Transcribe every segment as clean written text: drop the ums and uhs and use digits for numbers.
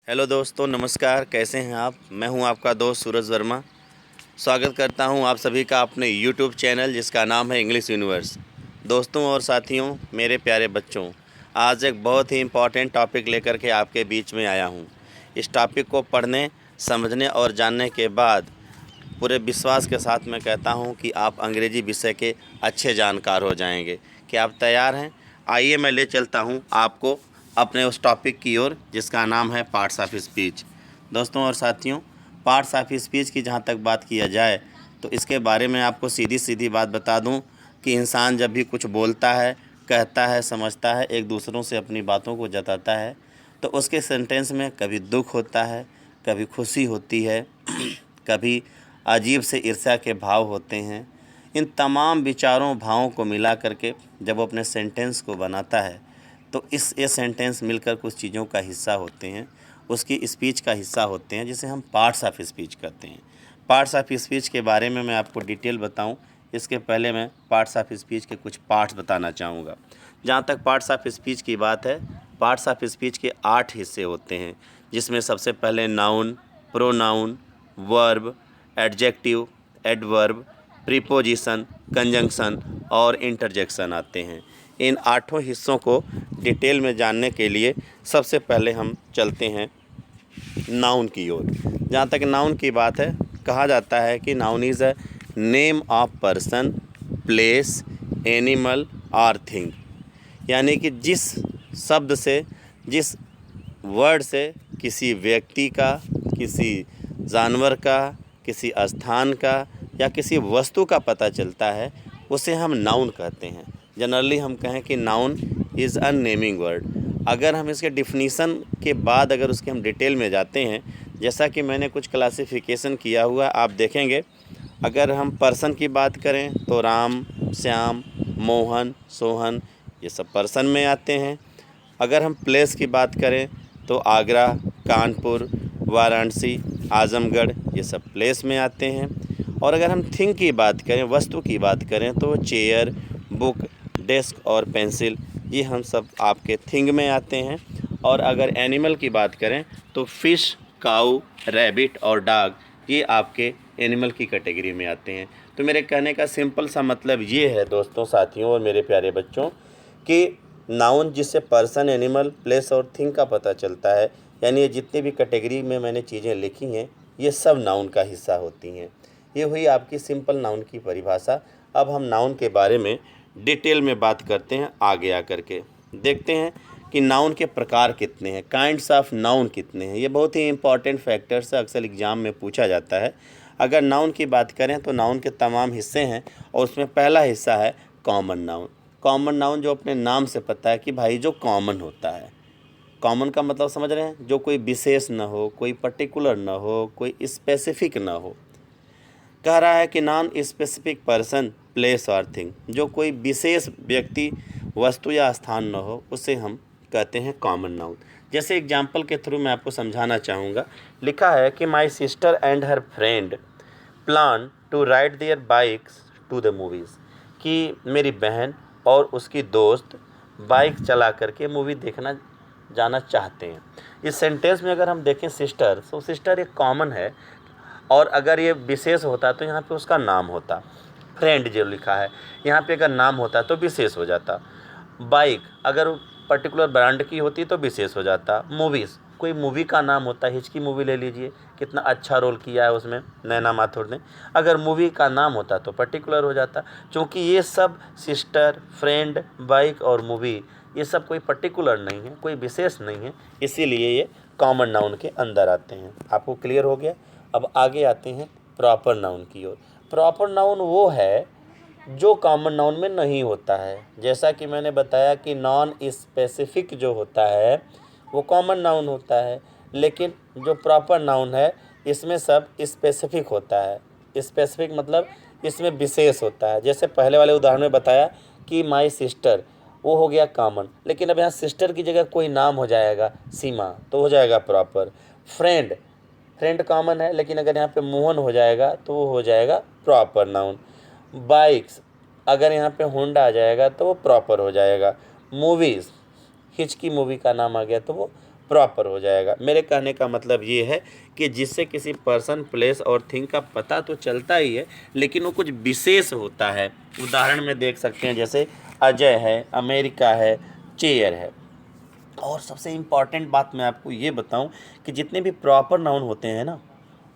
Hello दोस्तों, नमस्कार। कैसे हैं आप? मैं हूं आपका दोस्त सूरज वर्मा। स्वागत करता हूं आप सभी का अपने यूट्यूब चैनल जिसका नाम है इंग्लिश यूनिवर्स। दोस्तों और साथियों, मेरे प्यारे बच्चों, आज एक बहुत ही इम्पॉर्टेंट टॉपिक लेकर के आपके बीच में आया हूं। इस टॉपिक को पढ़ने, समझने और जानने के बाद पूरे विश्वास के साथ मैं कहता हूं कि आप अंग्रेज़ी विषय के अच्छे जानकार हो जाएंगे। क्या आप तैयार हैं? आइए मैं ले चलता हूं आपको अपने उस टॉपिक की ओर जिसका नाम है पार्ट्स ऑफ स्पीच। दोस्तों और साथियों, पार्ट्स ऑफ स्पीच की जहां तक बात किया जाए तो इसके बारे में आपको सीधी सीधी बात बता दूं कि इंसान जब भी कुछ बोलता है, कहता है, समझता है, एक दूसरों से अपनी बातों को जताता है तो उसके सेंटेंस में कभी दुख होता है, कभी खुशी होती है, कभी अजीब से ईर्ष्या के भाव होते हैं। इन तमाम विचारों भावों को मिला करके जब वो अपने सेंटेंस को बनाता है तो ये सेंटेंस मिलकर कुछ चीज़ों का हिस्सा होते हैं, उसकी स्पीच का हिस्सा होते हैं, जिसे हम पार्ट्स ऑफ स्पीच कहते हैं। पार्ट्स ऑफ स्पीच के बारे में मैं आपको डिटेल बताऊं, इसके पहले मैं पार्ट्स ऑफ स्पीच के कुछ पार्ट्स बताना चाहूँगा। जहाँ तक पार्ट्स ऑफ स्पीच की बात है, पार्ट्स ऑफ स्पीच के 8 हिस्से होते हैं, जिसमें सबसे पहले noun, pronoun, verb, adjective, adverb, preposition, conjunction और इंटरजेक्शन आते हैं। इन 8 हिस्सों को डिटेल में जानने के लिए सबसे पहले हम चलते हैं नाउन की ओर। जहाँ तक नाउन की बात है, कहा जाता है कि noun is a name of person, place, animal और थिंग। यानी कि जिस शब्द से, जिस वर्ड से किसी व्यक्ति का, किसी जानवर का, किसी स्थान का या किसी वस्तु का पता चलता है, उसे हम नाउन कहते हैं। जनरली हम कहें कि noun is a naming word. अगर हम इसके डिफिनीसन के बाद अगर उसके हम डिटेल में जाते हैं, जैसा कि मैंने कुछ क्लासिफिकेशन किया हुआ आप देखेंगे। अगर हम पर्सन की बात करें तो राम, श्याम, मोहन, सोहन, ये सब पर्सन में आते हैं। अगर हम प्लेस की बात करें तो आगरा, कानपुर, वाराणसी, आजमगढ़, ये सब प्लेस में आते हैं। और अगर हम थिंग की बात करें, वस्तु की बात करें, तो चेयर, बुक, डेस्क और पेंसिल, ये हम सब आपके थिंग में आते हैं। और अगर एनिमल की बात करें तो फ़िश, काऊ, रैबिट और डॉग, ये आपके एनिमल की कैटेगरी में आते हैं। तो मेरे कहने का सिंपल सा मतलब ये है दोस्तों, साथियों और मेरे प्यारे बच्चों, कि नाउन जिससे पर्सन, एनिमल, प्लेस और थिंग का पता चलता है, यानी ये जितनी भी कैटेगरी में मैंने चीज़ें लिखी हैं, ये सब नाउन का हिस्सा होती हैं। ये हुई आपकी सिंपल नाउन की परिभाषा। अब हम नाउन के बारे में डिटेल में बात करते हैं। आगे आकर के देखते हैं कि नाउन के प्रकार कितने हैं, काइंड्स ऑफ नाउन कितने हैं। ये बहुत ही इंपॉर्टेंट फैक्टर्स अक्सर एग्जाम में पूछा जाता है। अगर नाउन की बात करें तो नाउन के तमाम हिस्से हैं और उसमें पहला हिस्सा है कॉमन नाउन। कॉमन नाउन जो अपने नाम से पता है कि भाई जो कॉमन होता है। कॉमन का मतलब समझ रहे हैं, जो कोई विशेष न हो, कोई पर्टिकुलर न हो, कोई स्पेसिफिक न हो। कह रहा है कि नॉन स्पेसिफिक पर्सन, प्लेस और थिंग, जो कोई विशेष व्यक्ति, वस्तु या स्थान न हो, उसे हम कहते हैं कॉमन नाउन। जैसे एग्जाम्पल के थ्रू मैं आपको समझाना चाहूँगा। लिखा है कि my sister and her friend plan to ride their bikes to the movies, कि मेरी बहन और उसकी दोस्त बाइक चला करके मूवी देखना जाना चाहते हैं। इस सेंटेंस में अगर हम देखें सिस्टर, तो सिस्टर एक कॉमन है, और अगर ये विशेष होता तो यहाँ पे उसका नाम होता। फ्रेंड जो लिखा है यहाँ पे अगर नाम होता तो विशेष हो जाता। बाइक अगर पर्टिकुलर ब्रांड की होती तो विशेष हो जाता। मूवीज़, कोई मूवी का नाम होता, हिचकी मूवी ले लीजिए, कितना अच्छा रोल किया है उसमें नैना माथुर ने, अगर मूवी का नाम होता तो पर्टिकुलर हो जाता। क्योंकि ये सब सिस्टर, फ्रेंड, बाइक और मूवी, ये सब कोई पर्टिकुलर नहीं है, कोई विशेष नहीं है, इसीलिए ये कॉमन नाउन के अंदर आते हैं। आपको क्लियर हो गया? अब आगे आते हैं प्रॉपर नाउन की ओर। प्रॉपर नाउन वो है जो कॉमन नाउन में नहीं होता है। जैसा कि मैंने बताया कि नॉन स्पेसिफिक जो होता है वो कॉमन नाउन होता है, लेकिन जो प्रॉपर नाउन है इसमें सब स्पेसिफिक होता है। स्पेसिफिक मतलब इसमें विशेष होता है। जैसे पहले वाले उदाहरण में बताया कि माई सिस्टर, वो हो गया कॉमन, लेकिन अब यहाँ सिस्टर की जगह कोई नाम हो जाएगा, सीमा, तो हो जाएगा प्रॉपर। फ्रेंड, फ्रेंड कॉमन है, लेकिन अगर यहाँ पे मोहन हो जाएगा तो वो हो जाएगा प्रॉपर नाउन। बाइक्स, अगर यहाँ पे होंडा आ जाएगा तो वो प्रॉपर हो जाएगा। मूवीज़, हिचकी मूवी का नाम आ गया तो वो प्रॉपर हो जाएगा। मेरे कहने का मतलब ये है कि जिससे किसी पर्सन, प्लेस और थिंग का पता तो चलता ही है, लेकिन वो कुछ विशेष होता है। उदाहरण में देख सकते हैं, जैसे अजय है, अमेरिका है, चेयर है। और सबसे इम्पॉर्टेंट बात मैं आपको ये बताऊं कि जितने भी प्रॉपर नाउन होते हैं ना,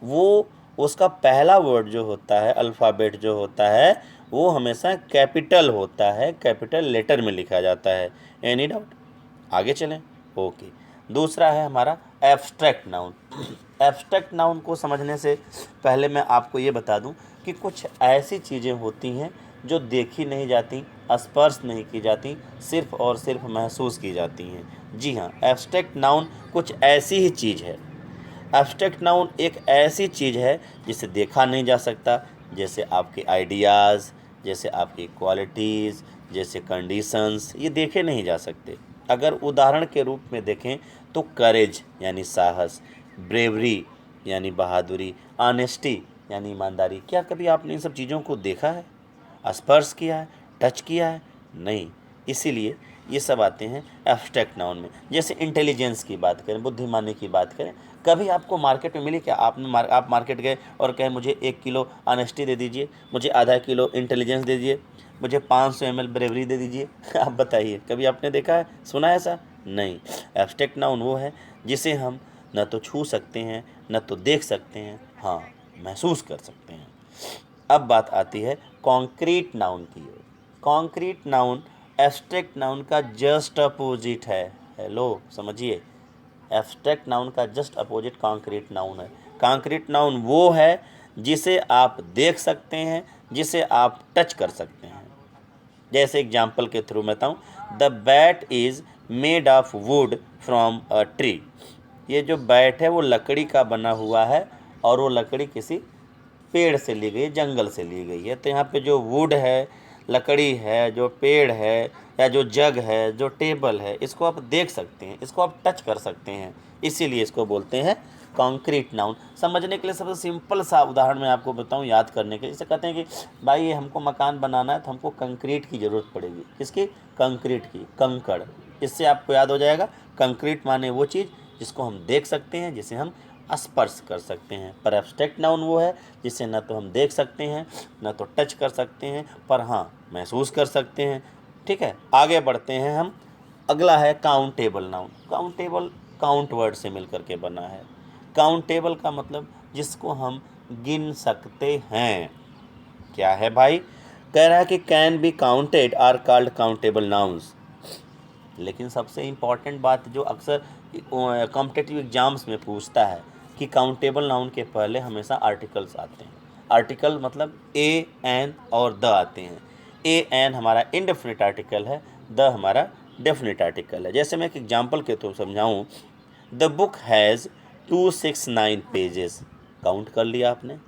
वो उसका पहला वर्ड जो होता है, अल्फ़ाबेट जो होता है, वो हमेशा कैपिटल होता है, कैपिटल लेटर में लिखा जाता है। Any doubt? आगे चलें। ओके। दूसरा है हमारा एब्स्ट्रैक्ट नाउन। एब्स्ट्रैक्ट नाउन को समझने से पहले मैं आपको ये बता दूं कि कुछ ऐसी चीज़ें होती हैं जो देखी नहीं जाती, स्पर्श नहीं की जाती, सिर्फ और सिर्फ महसूस की जाती हैं। जी हाँ, एब्स्ट्रैक्ट नाउन कुछ ऐसी ही चीज़ है। एब्स्ट्रैक्ट नाउन एक ऐसी चीज़ है जिसे देखा नहीं जा सकता, जैसे आपके आइडियाज़, जैसे आपकी क्वालिटीज़, जैसे कंडीशंस, ये देखे नहीं जा सकते। अगर उदाहरण के रूप में देखें तो करेज यानी साहस, ब्रेवरी यानी बहादुरी, ऑनेस्टी यानी ईमानदारी। क्या कभी आपने इन सब चीज़ों को देखा है, स्पर्श किया है, टच किया है? नहीं। इसीलिए ये सब आते हैं एब्स्ट्रैक्ट नाउन में। जैसे इंटेलिजेंस की बात करें, बुद्धिमानी की बात करें, कभी आपको मार्केट में मिली क्या? आप मार्केट गए और कहें मुझे 1 किलो ऑनेस्टी दे दीजिए, मुझे आधा किलो इंटेलिजेंस दे दीजिए, मुझे 500 ml ब्रेवरी दे दीजिए। आप बताइए, कभी आपने देखा है, सुना है ऐसा? नहीं। एब्स्ट्रैक्ट नाउन वो है जिसे हम न तो छू सकते हैं, न तो देख सकते हैं, हाँ महसूस कर सकते हैं। अब बात आती है कॉन्क्रीट नाउन की ओर। कॉन्क्रीट नाउन एब्स्ट्रैक्ट नाउन का जस्ट अपोजिट है। हेलो, समझिए, एब्स्ट्रैक्ट नाउन का जस्ट अपोजिट कॉन्क्रीट नाउन है। कॉन्क्रीट नाउन वो है जिसे आप देख सकते हैं, जिसे आप टच कर सकते हैं। जैसे एग्जाम्पल के थ्रू मैं बताऊँ, the bat is made of wood from a tree. ये जो बैट है वो लकड़ी का बना हुआ है, और वो लकड़ी किसी पेड़ से ली गई, जंगल से ली गई है। तो यहाँ पे जो वुड है, लकड़ी है, जो पेड़ है, या जो जग है, जो टेबल है, इसको आप देख सकते हैं, इसको आप टच कर सकते हैं, इसीलिए इसको बोलते हैं कॉन्क्रीट नाउन। समझने के लिए सबसे सिंपल सा उदाहरण मैं आपको बताऊं याद करने के लिए। जैसे कहते हैं कि भाई ये हमको मकान बनाना है तो हमको कंक्रीट की ज़रूरत पड़ेगी। किसकी? कंक्रीट की, कंकड़। इससे आपको याद हो जाएगा, कंक्रीट माने वो चीज़ जिसको हम देख सकते हैं, जिसे हम स्पर्श कर सकते हैं। पर एब्स्ट्रैक्ट नाउन वो है जिसे न तो हम देख सकते हैं, न तो टच कर सकते हैं, पर हाँ महसूस कर सकते हैं। ठीक है, आगे बढ़ते हैं हम। अगला है countable noun. Countable count word से मिल करके बना है। काउंटेबल का मतलब जिसको हम गिन सकते हैं। क्या है भाई? कह रहा है कि can be counted or called countable nouns. लेकिन सबसे इम्पॉर्टेंट बात जो अक्सर कॉम्पिटिटिव एग्जाम्स में पूछता है कि काउंटेबल नाउन के पहले हमेशा आर्टिकल्स आते हैं। आर्टिकल मतलब ए, एन और द आते हैं। ए, एन हमारा इनडेफिनिट आर्टिकल है, द हमारा डेफिनिट आर्टिकल है। जैसे मैं एक एग्जांपल के थ्रू समझाऊं, the book has 269 pages. Count कर लिया आपने।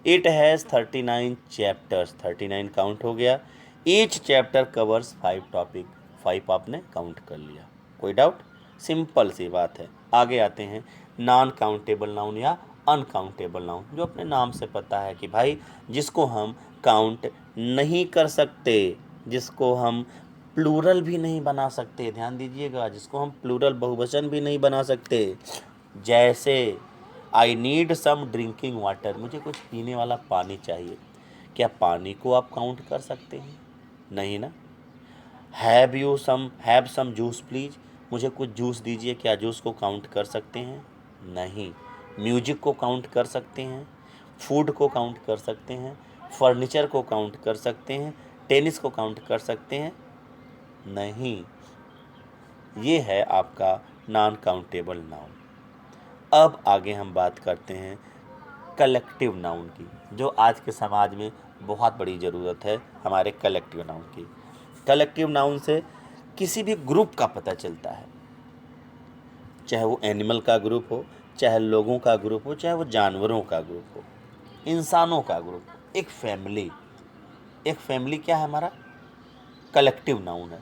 इट हैज़ 39 चैप्टर्स, 39 काउंट हो गया। ईच चैप्टर कवर्स 5 टॉपिक, 5 आपने काउंट कर लिया। कोई डाउट? सिंपल सी बात है। आगे आते हैं नॉन काउंटेबल नाउन या अनकाउंटेबल नाउन, जो अपने नाम से पता है कि भाई जिसको हम काउंट नहीं कर सकते, जिसको हम प्लूरल भी नहीं बना सकते। ध्यान दीजिएगा, जिसको हम प्लूरल बहुवचन भी नहीं बना सकते। जैसे I need some drinking water, मुझे कुछ पीने वाला पानी चाहिए। क्या पानी को आप काउंट कर सकते हैं? नहीं ना। हैव सम जूस प्लीज, मुझे कुछ जूस दीजिए, क्या जूस को काउंट कर सकते हैं? नहीं। म्यूजिक को काउंट कर सकते हैं, फूड को काउंट कर सकते हैं, फर्नीचर को काउंट कर सकते हैं, टेनिस को काउंट कर सकते हैं? नहीं। ये है आपका नॉन काउंटेबल नाउन। अब आगे हम बात करते हैं कलेक्टिव नाउन की, जो आज के समाज में बहुत बड़ी ज़रूरत है हमारे कलेक्टिव नाउन की। कलेक्टिव नाउन से किसी भी ग्रुप का पता चलता है, चाहे वो एनिमल का ग्रुप हो, चाहे लोगों का ग्रुप हो, चाहे वो जानवरों का ग्रुप हो, इंसानों का ग्रुप हो। एक फैमिली क्या है हमारा? कलेक्टिव नाउन है।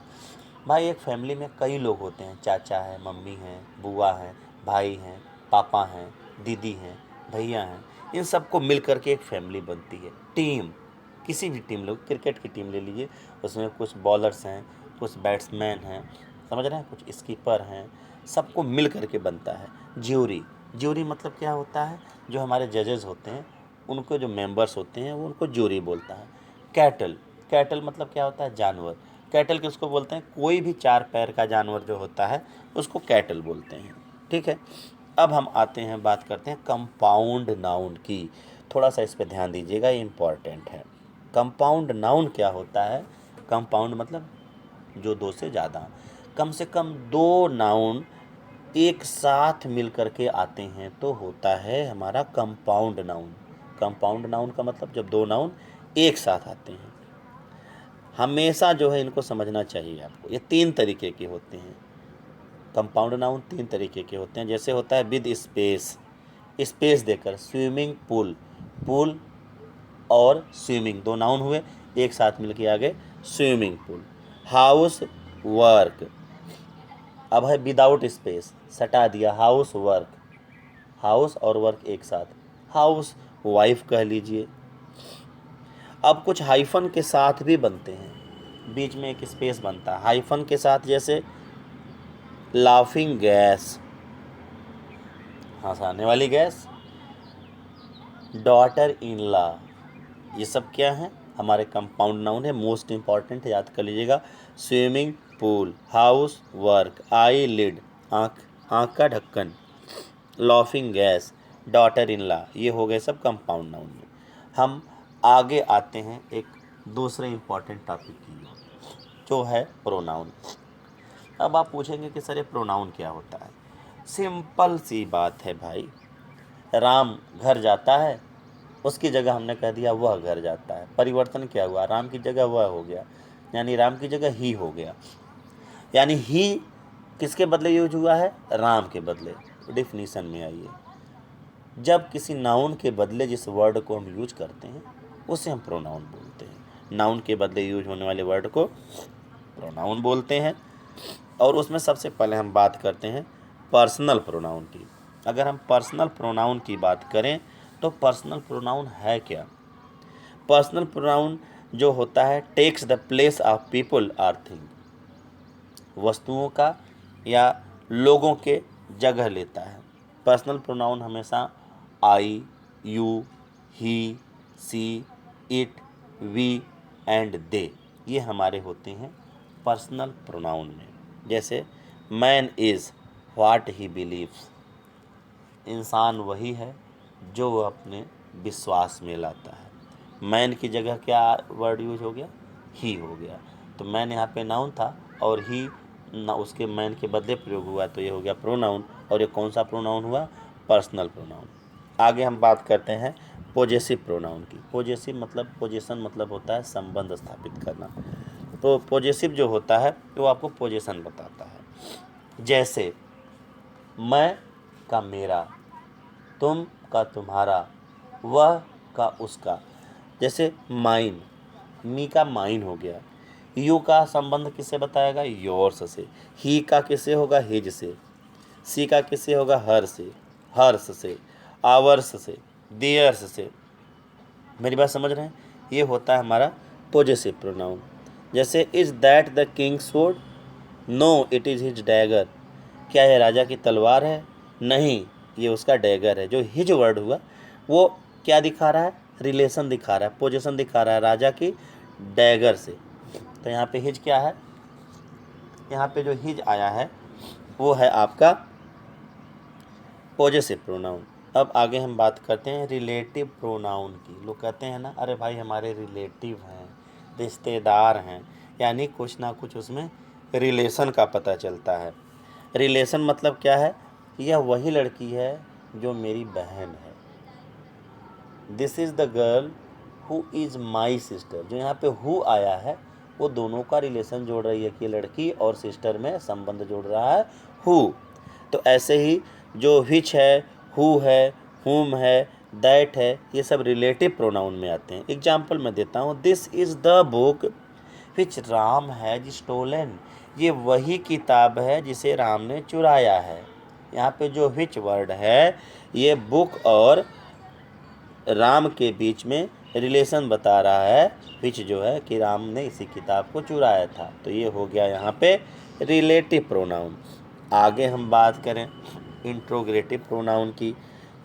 भाई एक फैमिली में कई लोग होते हैं, चाचा है, मम्मी हैं, बुआ हैं, भाई हैं, पापा हैं, दीदी हैं, भैया हैं। इन सबको मिल करके एक फैमिली बनती है। टीम, किसी भी टीम लो, क्रिकेट की टीम ले लीजिए, उसमें कुछ बॉलर्स हैं, कुछ बैट्समैन हैं, समझ रहे हैं, कुछ स्कीपर हैं, सबको मिल करके बनता है। ज्यूरी, ज्यूरी मतलब क्या होता है, जो हमारे जजेस होते हैं उनको, जो मेंबर्स होते हैं वो उनको ज्यूरी बोलता है। कैटल, कैटल मतलब क्या होता है, जानवर। कैटल किसको बोलते हैं, कोई भी 4 पैर का जानवर जो होता है उसको कैटल बोलते हैं। ठीक है, अब हम आते हैं, बात करते हैं कंपाउंड नाउन की। थोड़ा सा इस पे ध्यान दीजिएगा, ये इम्पॉर्टेंट है। कंपाउंड नाउन क्या होता है, कंपाउंड मतलब जो 2 से ज़्यादा, कम से कम 2 नाउन एक साथ मिल करके आते हैं तो होता है हमारा कंपाउंड नाउन। कंपाउंड नाउन का मतलब जब 2 नाउन एक साथ आते हैं। हमेशा जो है इनको समझना चाहिए आपको, ये 3 तरीके के होते हैं। कंपाउंड नाउन 3 तरीके के होते हैं, जैसे होता है विद स्पेस, स्पेस देकर, स्विमिंग पूल, पूल और स्विमिंग 2 नाउन हुए, एक साथ मिलके आ गए स्विमिंग पूल। हाउस वर्क, अब है विदाउट स्पेस, सटा दिया हाउस वर्क, हाउस और वर्क एक साथ, हाउस वाइफ कह लीजिए। अब कुछ हाइफन के साथ भी बनते हैं, बीच में एक स्पेस बनता है हाइफन के साथ, जैसे लाफिंग गैस, हंसाने वाली गैस, डॉटर इन लॉ, ये सब क्या है, हमारे कंपाउंड नाउन है, मोस्ट इंपॉर्टेंट याद कर लीजिएगा। Swimming pool, house work, eye lid, आँख, आँख का ढक्कन, laughing gas, daughter in law, ये हो गए सब कंपाउंड नाउन में। हम आगे आते हैं एक दूसरे इंपॉर्टेंट टॉपिक की ओर, जो है प्रोनाउन। अब आप पूछेंगे कि सर ये प्रोनाउन क्या होता है। सिंपल सी बात है भाई, राम घर जाता है, उसकी जगह हमने कह दिया वह घर जाता है, परिवर्तन क्या हुआ, राम की जगह वह हो गया, यानी राम की जगह ही हो गया। यानी ही किसके बदले यूज हुआ है, राम के बदले। डिफिनीशन में आइए, जब किसी नाउन के बदले जिस वर्ड को हम यूज करते हैं उसे हम प्रोनाउन बोलते हैं। नाउन के बदले यूज होने वाले वर्ड को प्रोनाउन बोलते हैं। और उसमें सबसे पहले हम बात करते हैं पर्सनल प्रोनाउन की। अगर हम पर्सनल प्रोनाउन की बात करें तो पर्सनल प्रोनाउन है क्या। पर्सनल प्रोनाउन जो होता है takes the place of people or thing, वस्तुओं का या लोगों के जगह लेता है। पर्सनल प्रोनाउन हमेशा I, you, he, she, it, we and they, ये हमारे होते हैं पर्सनल प्रोनाउन में। जैसे man is what he believes, इंसान वही है जो वह अपने विश्वास में लाता है। मैन की जगह क्या वर्ड यूज हो गया, ही हो गया। तो मैन यहाँ पे नाउन था और ही ना उसके मैन के बदले प्रयोग हुआ, तो ये हो गया प्रोनाउन। और ये कौन सा प्रोनाउन हुआ, पर्सनल प्रोनाउन। आगे हम बात करते हैं पोजेसिव प्रोनाउन की। पोजेसिव मतलब, पोजेशन मतलब होता है संबंध स्थापित करना। तो पोजेसिव जो होता है वो आपको पोजेशन बताता है। जैसे मैं का मेरा, तुम का तुम्हारा, वह का उसका। जैसे माइन, मी का माइन हो गया। यू का संबंध किससे बताएगा, योर्स से। ही का किससे होगा, हिज से। सी का किससे होगा, हर से, हर्ष से, आवर्स से, देयर्स से। मेरी बात समझ रहे हैं, ये होता है हमारा पोजेसिव प्रोनाउन। जैसे is that the king sword, no it is his dagger, क्या यह राजा की तलवार है, नहीं ये उसका डैगर है। जो हिज वर्ड हुआ वो क्या दिखा रहा है, रिलेशन दिखा रहा है, पोजीशन दिखा रहा है राजा की डैगर से। तो यहाँ पे हिज क्या है, यहाँ पे जो हिज आया है वो है आपका पोजेसिव प्रोनाउन। अब आगे हम बात करते हैं रिलेटिव प्रोनाउन की। लोग कहते हैं ना, अरे भाई हमारे रिलेटिव हैं, रिश्तेदार हैं, यानी कुछ ना कुछ उसमें रिलेशन का पता चलता है। रिलेशन मतलब क्या है, यह वही लड़की है जो मेरी बहन है। This is the girl who is my sister, जो यहाँ पे हु आया है वो दोनों का रिलेशन जोड़ रही है कि लड़की और सिस्टर में संबंध जोड़ रहा है हु। तो ऐसे ही जो विच है, हु है, हुम है, दैट है, ये सब रिलेटिव प्रोनाउन में आते हैं। एग्जाम्पल मैं देता हूँ, this is the book which Ram has stolen, ये वही किताब है जिसे राम ने चुराया है। यहाँ पे जो विच वर्ड है ये बुक और राम के बीच में रिलेशन बता रहा है। विच जो है कि राम ने इसी किताब को चुराया था, तो ये हो गया यहाँ पे रिलेटिव प्रोनाउन। आगे हम बात करें इंट्रोगेटिव प्रोनाउन की।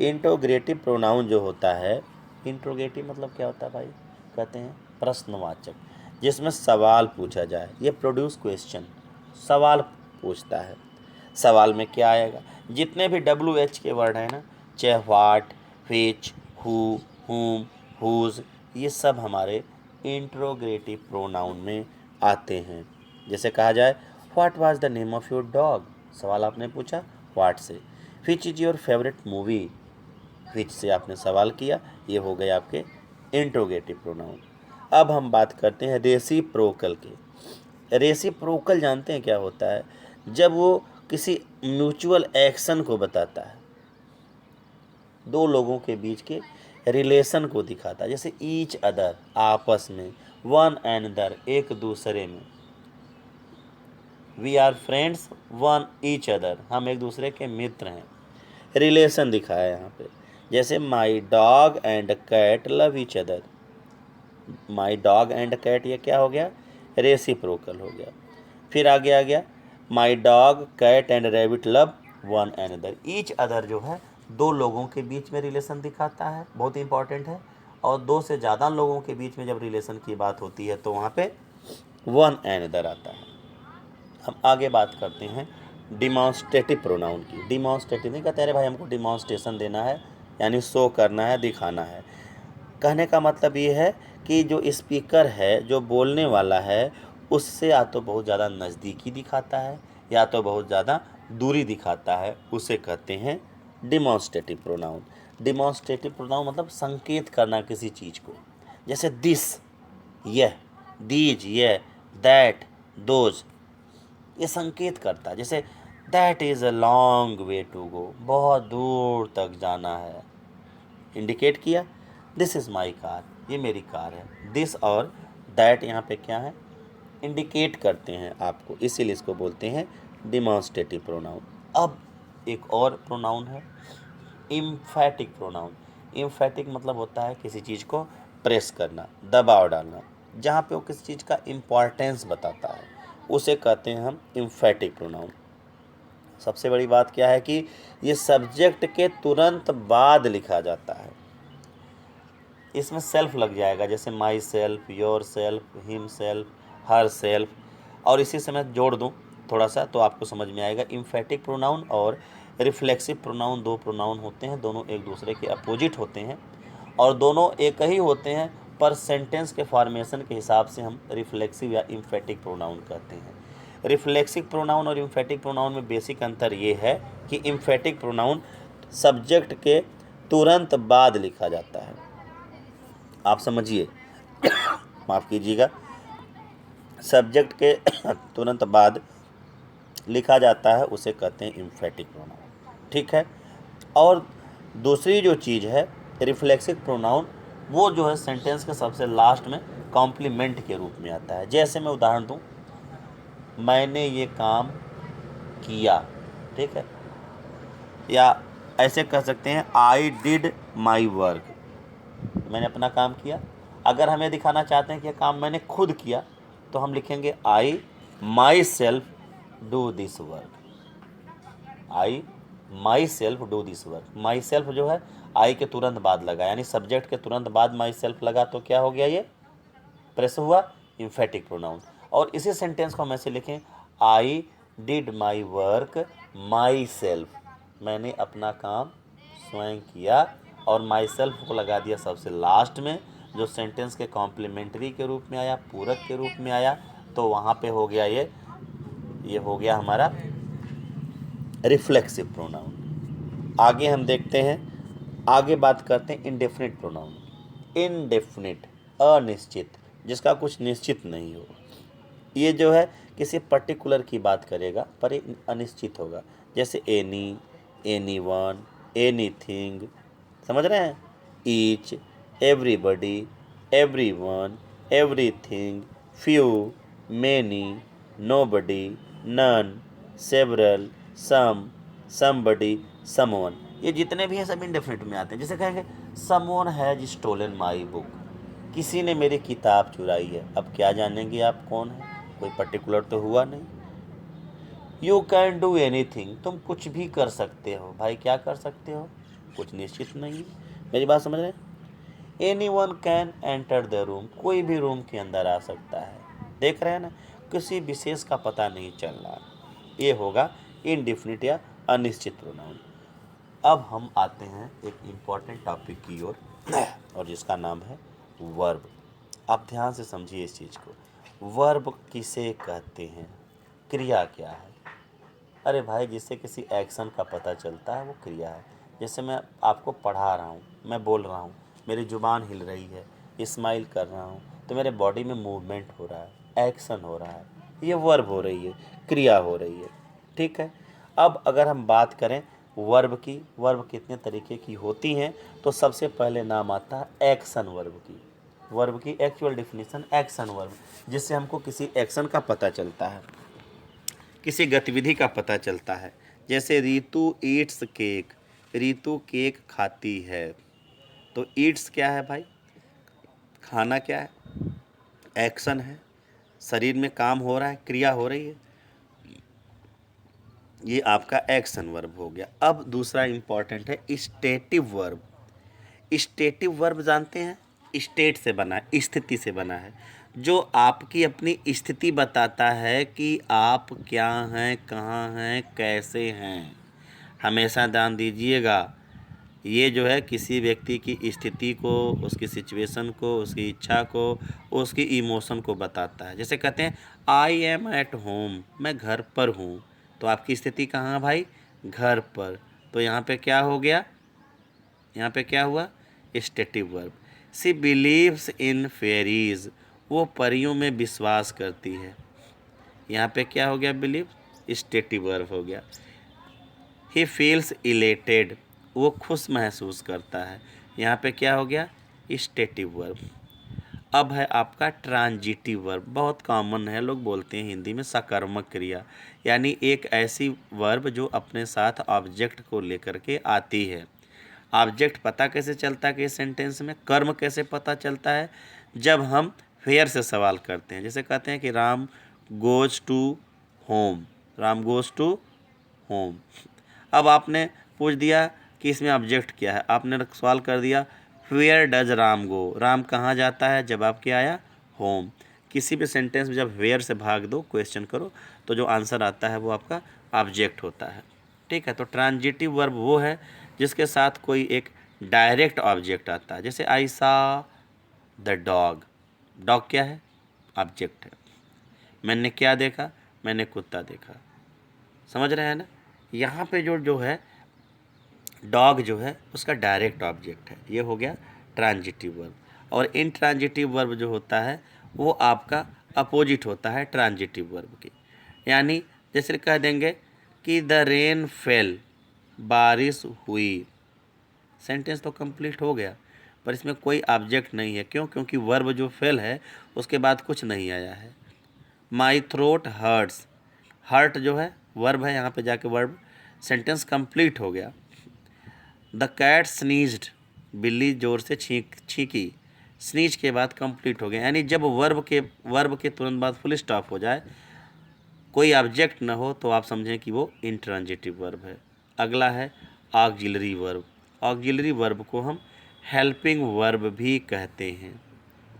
इंट्रोगेटिव प्रोनाउन जो होता है, इंट्रोगेटिव मतलब क्या होता है भाई? कहते हैं प्रश्नवाचक, जिसमें सवाल पूछा जाए। ये प्रोड्यूस क्वेश्चन, सवाल पूछता है। सवाल में क्या आएगा? जितने भी WH के वर्ड हैं ना, चाहे व्हाट, व्हिच, हु, हुम, हुज, ये सब हमारे इंट्रोगेटिव प्रोनाउन में आते हैं। जैसे कहा जाए what was the name of your dog, सवाल आपने पूछा व्हाट से। Which is your favourite movie, which से आपने सवाल किया, ये हो गए आपके इंट्रोगेटिव प्रोनाउन। अब हम बात करते हैं रेसिप्रोकल के। रेसिप्रोकल जानते हैं क्या होता है? जब वो किसी म्यूचुअल एक्शन को बताता है, दो लोगों के बीच के रिलेशन को दिखाता है। जैसे ईच अदर, आपस में, वन एनदर, एक दूसरे में, we are friends one each other, हम एक दूसरे के मित्र हैं। रिलेशन दिखाया है यहाँ पे। जैसे my dog and cat love each other, my dog and cat, ये क्या हो गया? रेसिप्रोकल हो गया। फिर आगे आ गया my dog cat and rabbit love one another. Each other जो है दो लोगों के बीच में रिलेशन दिखाता है, बहुत इंपॉर्टेंट है। और दो से ज़्यादा लोगों के बीच में जब रिलेशन की बात होती है तो वहाँ पे वन एनदर आता है। हम आगे बात करते हैं डिमॉन्स्ट्रेटिव प्रोनाउन की। डिमॉन्स्ट्रेटिव नहीं कहते अरे भाई हमको डिमॉन्स्ट्रेशन देना है, यानी शो करना है, दिखाना है। कहने का मतलब ये है कि जो स्पीकर है, जो बोलने वाला है, उससे या तो बहुत ज़्यादा नज़दीकी दिखाता है या तो बहुत ज़्यादा दूरी दिखाता है, उसे कहते हैं डिमॉन्स्ट्रेटिव प्रोनाउन। डिमॉन्स्ट्रेटिव प्रोनाउन मतलब संकेत करना किसी चीज़ को। जैसे दिस, यह, दीज, यह, दैट, दोज, ये संकेत करता है। जैसे that is a long way to go, बहुत दूर तक जाना है, इंडिकेट किया। दिस इज़ माई कार, ये मेरी कार है। दिस और दैट यहाँ पे क्या है? इंडिकेट करते हैं आपको, इसीलिए इसको बोलते हैं डिमॉन्स्ट्रेटिव प्रोनाउन। अब एक और प्रोनाउन है इम्फैटिक प्रोनाउन। इम्फैटिक मतलब होता है किसी चीज़ को प्रेस करना, दबाव डालना, जहाँ पे वो किसी चीज़ का इम्पॉर्टेंस बताता है, उसे कहते हैं हम इम्फैटिक प्रोनाउन। सबसे बड़ी बात क्या है कि ये सब्जेक्ट के तुरंत बाद लिखा जाता है। इसमें सेल्फ लग जाएगा, जैसे my self, your self, him self, her self, और इसी से मैं जोड़ दूँ थोड़ा सा तो आपको समझ में आएगा। इम्फैटिक प्रोनाउन और रिफ्लेक्सिव प्रोनाउन दो प्रोनाउन होते हैं, दोनों एक दूसरे के अपोजिट होते हैं और दोनों एक ही होते हैं, पर सेंटेंस के फॉर्मेशन के हिसाब से हम रिफ्लेक्सिव या इम्फैटिक प्रोनाउन कहते हैं। रिफ्लेक्सिव प्रोनाउन और इम्फैटिक प्रोनाउन में बेसिक अंतर ये है कि इम्फैटिक प्रोनाउन सब्जेक्ट के तुरंत बाद लिखा जाता है। आप समझिए, माफ़ कीजिएगा, सब्जेक्ट के तुरंत बाद लिखा जाता है, उसे कहते हैं इम्फैटिक प्रोनाउन। ठीक है। और दूसरी जो चीज़ है रिफ्लेक्सिव प्रोनाउन, वो जो है सेंटेंस के सबसे लास्ट में कॉम्प्लीमेंट के रूप में आता है। जैसे मैं उदाहरण दूं, मैंने ये काम किया, ठीक है, या ऐसे कह सकते हैं आई डिड माई वर्क, मैंने अपना काम किया। अगर हमें दिखाना चाहते हैं कि यह काम मैंने खुद किया तो हम लिखेंगे I myself do this work, I myself do this work. Myself जो है आई के तुरंत बाद लगा, यानी सब्जेक्ट के तुरंत बाद माई सेल्फ लगा तो क्या हो गया? ये प्रेस हुआ, इम्फैटिक प्रोनाउन। और इसी सेंटेंस को हम ऐसे लिखें I did my work my self, मैंने अपना काम स्वयं किया, और माई सेल्फ को लगा दिया सबसे लास्ट में, जो सेंटेंस के कॉम्प्लीमेंट्री के रूप में आया, पूरक के रूप में आया, तो वहाँ पे हो गया ये हो गया हमारा रिफ्लेक्सिव प्रोनाउन। आगे हम देखते हैं, आगे बात करते हैं इंडेफिनिट प्रोनाउन। इनडेफिनिट, अनिश्चित, जिसका कुछ निश्चित नहीं हो। ये जो है किसी पर्टिकुलर की बात करेगा पर ये अनिश्चित होगा। जैसे any, anyone, anything, समझ रहे हैं? Each, everybody, everyone, everything, few, many, nobody, none, several, some, somebody, someone, ये जितने भी हैं सब इंडेफिनिट में आते हैं। जैसे कहेंगे someone has stolen my book, किसी ने मेरी किताब चुराई है। अब क्या जानेंगे आप कौन है? कोई पर्टिकुलर तो हुआ नहीं, यू कैन डू एनीथिंग, तुम कुछ भी कर सकते हो। भाई क्या कर सकते हो? कुछ निश्चित नहीं। मेरी बात समझ रहे हैं? Any one can enter the room, कोई भी रूम के अंदर आ सकता है। देख रहे हैं ना, किसी विशेष का पता नहीं चल रहा। ये होगा इनडिफिनिट या अनिश्चित प्रोनाउन। अब हम आते हैं एक इम्पॉर्टेंट टॉपिक की ओर और जिसका नाम है वर्ब। आप ध्यान से समझिए इस चीज़ को। वर्ब किसे कहते हैं? क्रिया क्या है? अरे भाई, जिससे किसी एक्शन का पता चलता है वो क्रिया है। जैसे मैं आपको पढ़ा रहा हूँ, मैं बोल रहा हूँ, मेरी ज़ुबान हिल रही है, स्माइल कर रहा हूँ, तो मेरे बॉडी में मूवमेंट हो रहा है, एक्शन हो रहा है, ये वर्ब हो रही है, क्रिया हो रही है। ठीक है। अब अगर हम बात करें वर्ब की, वर्ब कितने तरीके की होती हैं, तो सबसे पहले नाम आता है एक्शन वर्ब की। वर्ब की एक्चुअल डिफिनीशन एक्शन वर्ब, जिससे हमको किसी एक्शन का पता चलता है, किसी गतिविधि का पता चलता है। जैसे Ritu Yeats cake, Ritu cake खाती है। तो ईट्स क्या है भाई? खाना क्या है? एक्शन है, शरीर में काम हो रहा है, क्रिया हो रही है, ये आपका एक्शन वर्ब हो गया। अब दूसरा इंपॉर्टेंट है स्टेटिव वर्ब। स्टेटिव वर्ब जानते हैं? स्टेट से बना है, स्थिति से बना है, जो आपकी अपनी स्थिति बताता है कि आप क्या हैं, कहाँ हैं, कैसे हैं। हमेशा ध्यान दीजिएगा, ये जो है किसी व्यक्ति की स्थिति को, उसकी सिचुएशन को, उसकी इच्छा को, उसकी इमोशन को बताता है। जैसे कहते हैं आई एम एट होम, मैं घर पर हूँ, तो आपकी स्थिति कहाँ भाई? घर पर। तो यहाँ पे क्या हो गया? यहाँ पे क्या हुआ? Stative verb. She believes in fairies, वो परियों में विश्वास करती है। यहाँ पे क्या हो गया? बिलीव, स्टेटिव वर्ब हो गया। ही फील्स इलेटेड, वो खुश महसूस करता है। यहाँ पे क्या हो गया? Stative verb. अब है आपका ट्रांजिटिव वर्ब, बहुत कॉमन है, लोग बोलते हैं हिंदी में सकर्मक क्रिया, यानी एक ऐसी वर्ब जो अपने साथ ऑब्जेक्ट को लेकर के आती है। ऑब्जेक्ट पता कैसे चलता है कि इस सेंटेंस में? कर्म कैसे पता चलता है? जब हम फेयर से सवाल करते हैं। जैसे कहते हैं कि Ram goes to home, Ram goes to home. अब आपने पूछ दिया कि इसमें ऑब्जेक्ट क्या है, आपने सवाल कर दिया वेयर डज राम गो, राम कहाँ जाता है? जवाब क्या आया? होम। किसी भी सेंटेंस में जब वेयर से भाग दो, क्वेश्चन करो, तो जो आंसर आता है वो आपका ऑब्जेक्ट होता है। ठीक है। तो ट्रांजिटिव वर्ब वो है जिसके साथ कोई एक डायरेक्ट ऑब्जेक्ट आता है। जैसे आई सा द डॉग, डॉग क्या है? ऑब्जेक्ट है। मैंने क्या देखा? मैंने कुत्ता देखा। समझ रहे हैं ना? यहाँ पे जो जो है डॉग जो है उसका डायरेक्ट ऑब्जेक्ट है, ये हो गया ट्रांजिटिव वर्ब। और इनट्रांजिटिव वर्ब जो होता है वो आपका अपोजिट होता है ट्रांजिटिव वर्ब की। यानी जैसे कह देंगे कि द रेन फेल, बारिश हुई, सेंटेंस तो कंप्लीट हो गया, पर इसमें कोई ऑब्जेक्ट नहीं है। क्यों? क्योंकि वर्ब जो फेल है उसके बाद कुछ नहीं आया है। माई थ्रोट हर्ट्स, हर्ट जो है वर्ब है, यहाँ पे जाके वर्ब, सेंटेंस कंप्लीट हो गया। द कैट स्नीज्ड, बिल्ली जोर से छींकी, स्नीज के बाद कंप्लीट हो गया। यानी जब वर्ब के तुरंत बाद फुल स्टॉप हो जाए, कोई ऑब्जेक्ट ना हो, तो आप समझें कि वो इंट्रांजिटिव वर्ब है। अगला है ऑक्सिलरी वर्ब। ऑक्सिलरी वर्ब को हम हेल्पिंग वर्ब भी कहते हैं।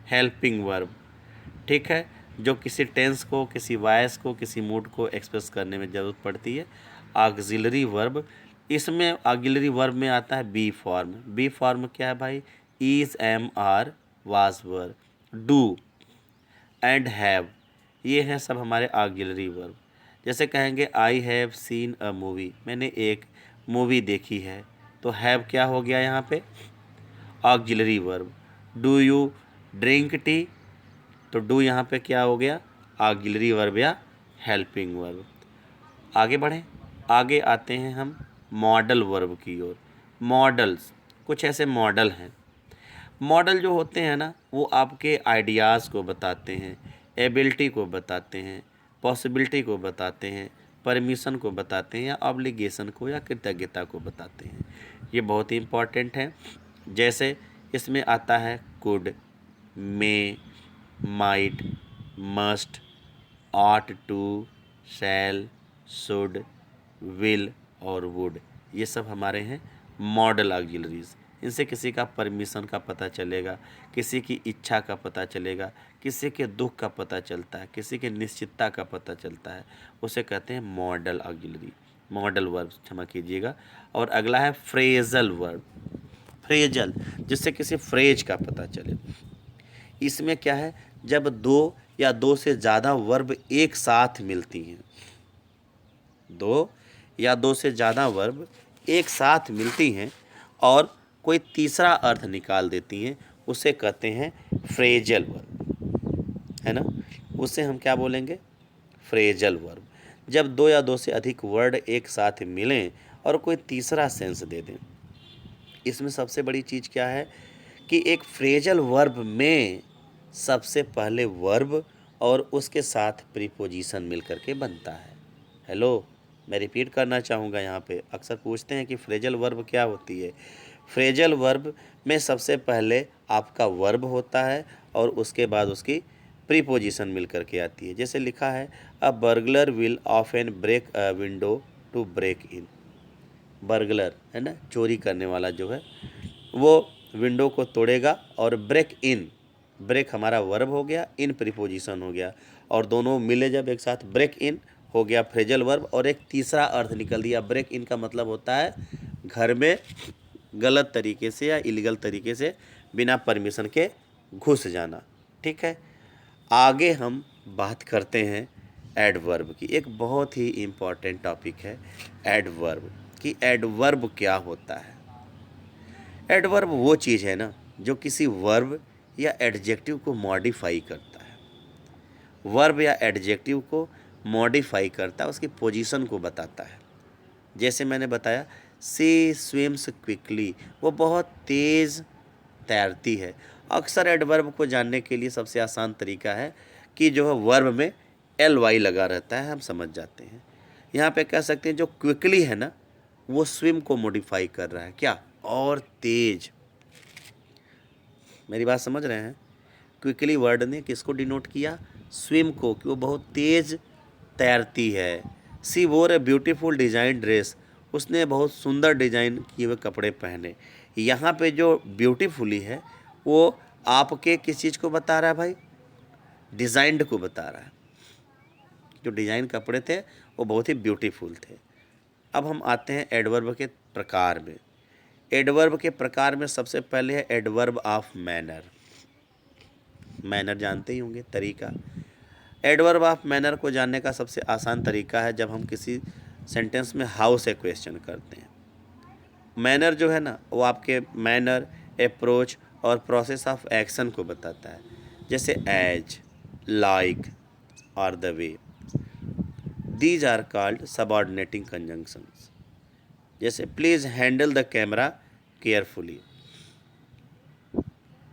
हेल्पिंग वर्ब, ठीक है, जो किसी टेंस को, किसी वॉइस को, किसी मूड को एक्सप्रेस करने में ज़रूरत पड़ती है। ऑक्सिलरी वर्ब, इसमें ऑक्सिलरी वर्ब में आता है बी फॉर्म। बी फॉर्म क्या है भाई? Is, am, are, was, were, do and have, ये है सब हमारे ऑक्सिलरी वर्ब। जैसे कहेंगे I have seen a movie, मैंने एक मूवी देखी है, तो हैव क्या हो गया यहाँ पे? Auxiliary verb. Do you drink tea, तो डू यहाँ पे क्या हो गया? ऑक्सिलरी वर्ब या हेल्पिंग वर्ब। आगे बढ़ें, आगे आते हैं हम मॉडल वर्ब की ओर। मॉडल्स, कुछ ऐसे मॉडल हैं। मॉडल जो होते हैं ना, वो आपके आइडियाज़ को बताते हैं, एबिलिटी को बताते हैं, पॉसिबिलिटी को बताते हैं, परमिशन को बताते हैं, या ऑब्लिगेशन को या कृतज्ञता को बताते हैं। ये बहुत ही इम्पॉर्टेंट है। जैसे इसमें आता है could, may, might, must, ought to, shall, should, will और वुड, ये सब हमारे हैं मॉडल ऑक्सिलरीज। इनसे किसी का परमिशन का पता चलेगा, किसी की इच्छा का पता चलेगा, किसी के दुख का पता चलता है, किसी के निश्चितता का पता चलता है, उसे कहते हैं मॉडल ऑक्सिलरी, मॉडल वर्ब, क्षमा कीजिएगा। और अगला है फ्रेजल वर्ब, फ्रेजल, जिससे किसी फ्रेज का पता चले। इसमें क्या है, जब दो या दो से ज़्यादा वर्ब एक साथ मिलती हैं, दो या दो से ज़्यादा वर्ब एक साथ मिलती हैं और कोई तीसरा अर्थ निकाल देती हैं, उसे कहते हैं फ्रेजल वर्ब, है ना। उसे हम क्या बोलेंगे, फ्रेजल वर्ब। जब दो या दो से अधिक वर्ड एक साथ मिलें और कोई तीसरा सेंस दे दें। इसमें सबसे बड़ी चीज़ क्या है कि एक फ्रेजल वर्ब में सबसे पहले वर्ब और उसके साथ प्रीपोजिशन मिलकर के बनता है। हेलो, मैं रिपीट करना चाहूँगा यहाँ पे, अक्सर पूछते हैं कि फ्रेजल वर्ब क्या होती है। फ्रेजल वर्ब में सबसे पहले आपका वर्ब होता है और उसके बाद उसकी प्रीपोजिशन मिल करके आती है। जैसे लिखा है, a burglar will often break a window to break in. Burglar है ना, चोरी करने वाला जो है वो विंडो को तोड़ेगा, और ब्रेक इन, ब्रेक हमारा वर्ब हो गया, इन प्रीपोजिशन हो गया, और दोनों मिले जब एक साथ, ब्रेक इन हो गया फ्रेजल वर्ब। और एक तीसरा अर्थ निकल दिया, ब्रेक इन का मतलब होता है घर में गलत तरीके से या इलीगल तरीके से बिना परमिशन के घुस जाना। ठीक है, आगे हम बात करते हैं एडवर्ब की। एक बहुत ही इम्पॉर्टेंट टॉपिक है एडवर्ब कि एडवर्ब क्या होता है। एडवर्ब वो चीज़ है ना जो किसी वर्ब या एडजेक्टिव को मॉडिफाई करता है, वर्ब या एडजेक्टिव को मॉडिफाई करता है, उसकी पोजीशन को बताता है। जैसे मैंने बताया, सी स्विम्स क्विकली, वो बहुत तेज़ तैरती है। अक्सर एडवर्ब को जानने के लिए सबसे आसान तरीका है कि जो है वर्ब में एल वाई लगा रहता है, हम समझ जाते हैं। यहाँ पे कह सकते हैं जो क्विकली है ना, वो स्विम को मॉडिफाई कर रहा है, क्या, और तेज। मेरी बात समझ रहे हैं। क्विकली वर्ड ने किसको डिनोट किया, स्विम को, कि वो बहुत तेज तैरती है। सी वोर ए ब्यूटीफुल डिजाइन ड्रेस, उसने बहुत सुंदर डिजाइन किए हुए कपड़े पहने। यहाँ पे जो ब्यूटीफुली है वो आपके किस चीज़ को बता रहा है भाई, डिज़ाइंड को बता रहा है। जो डिज़ाइन कपड़े थे वो बहुत ही ब्यूटीफुल थे। अब हम आते हैं एडवर्ब के प्रकार में। एडवर्ब के प्रकार में सबसे पहले है एडवर्ब ऑफ मैनर। मैनर जानते ही होंगे, तरीका। एडवर्ब ऑफ मैनर को जानने का सबसे आसान तरीका है जब हम किसी सेंटेंस में हाउ से क्वेश्चन करते हैं। मैनर जो है ना, वो आपके मैनर, अप्रोच और प्रोसेस ऑफ एक्शन को बताता है। जैसे एज, लाइक और the way, these are called subordinating conjunctions. जैसे please handle the camera carefully,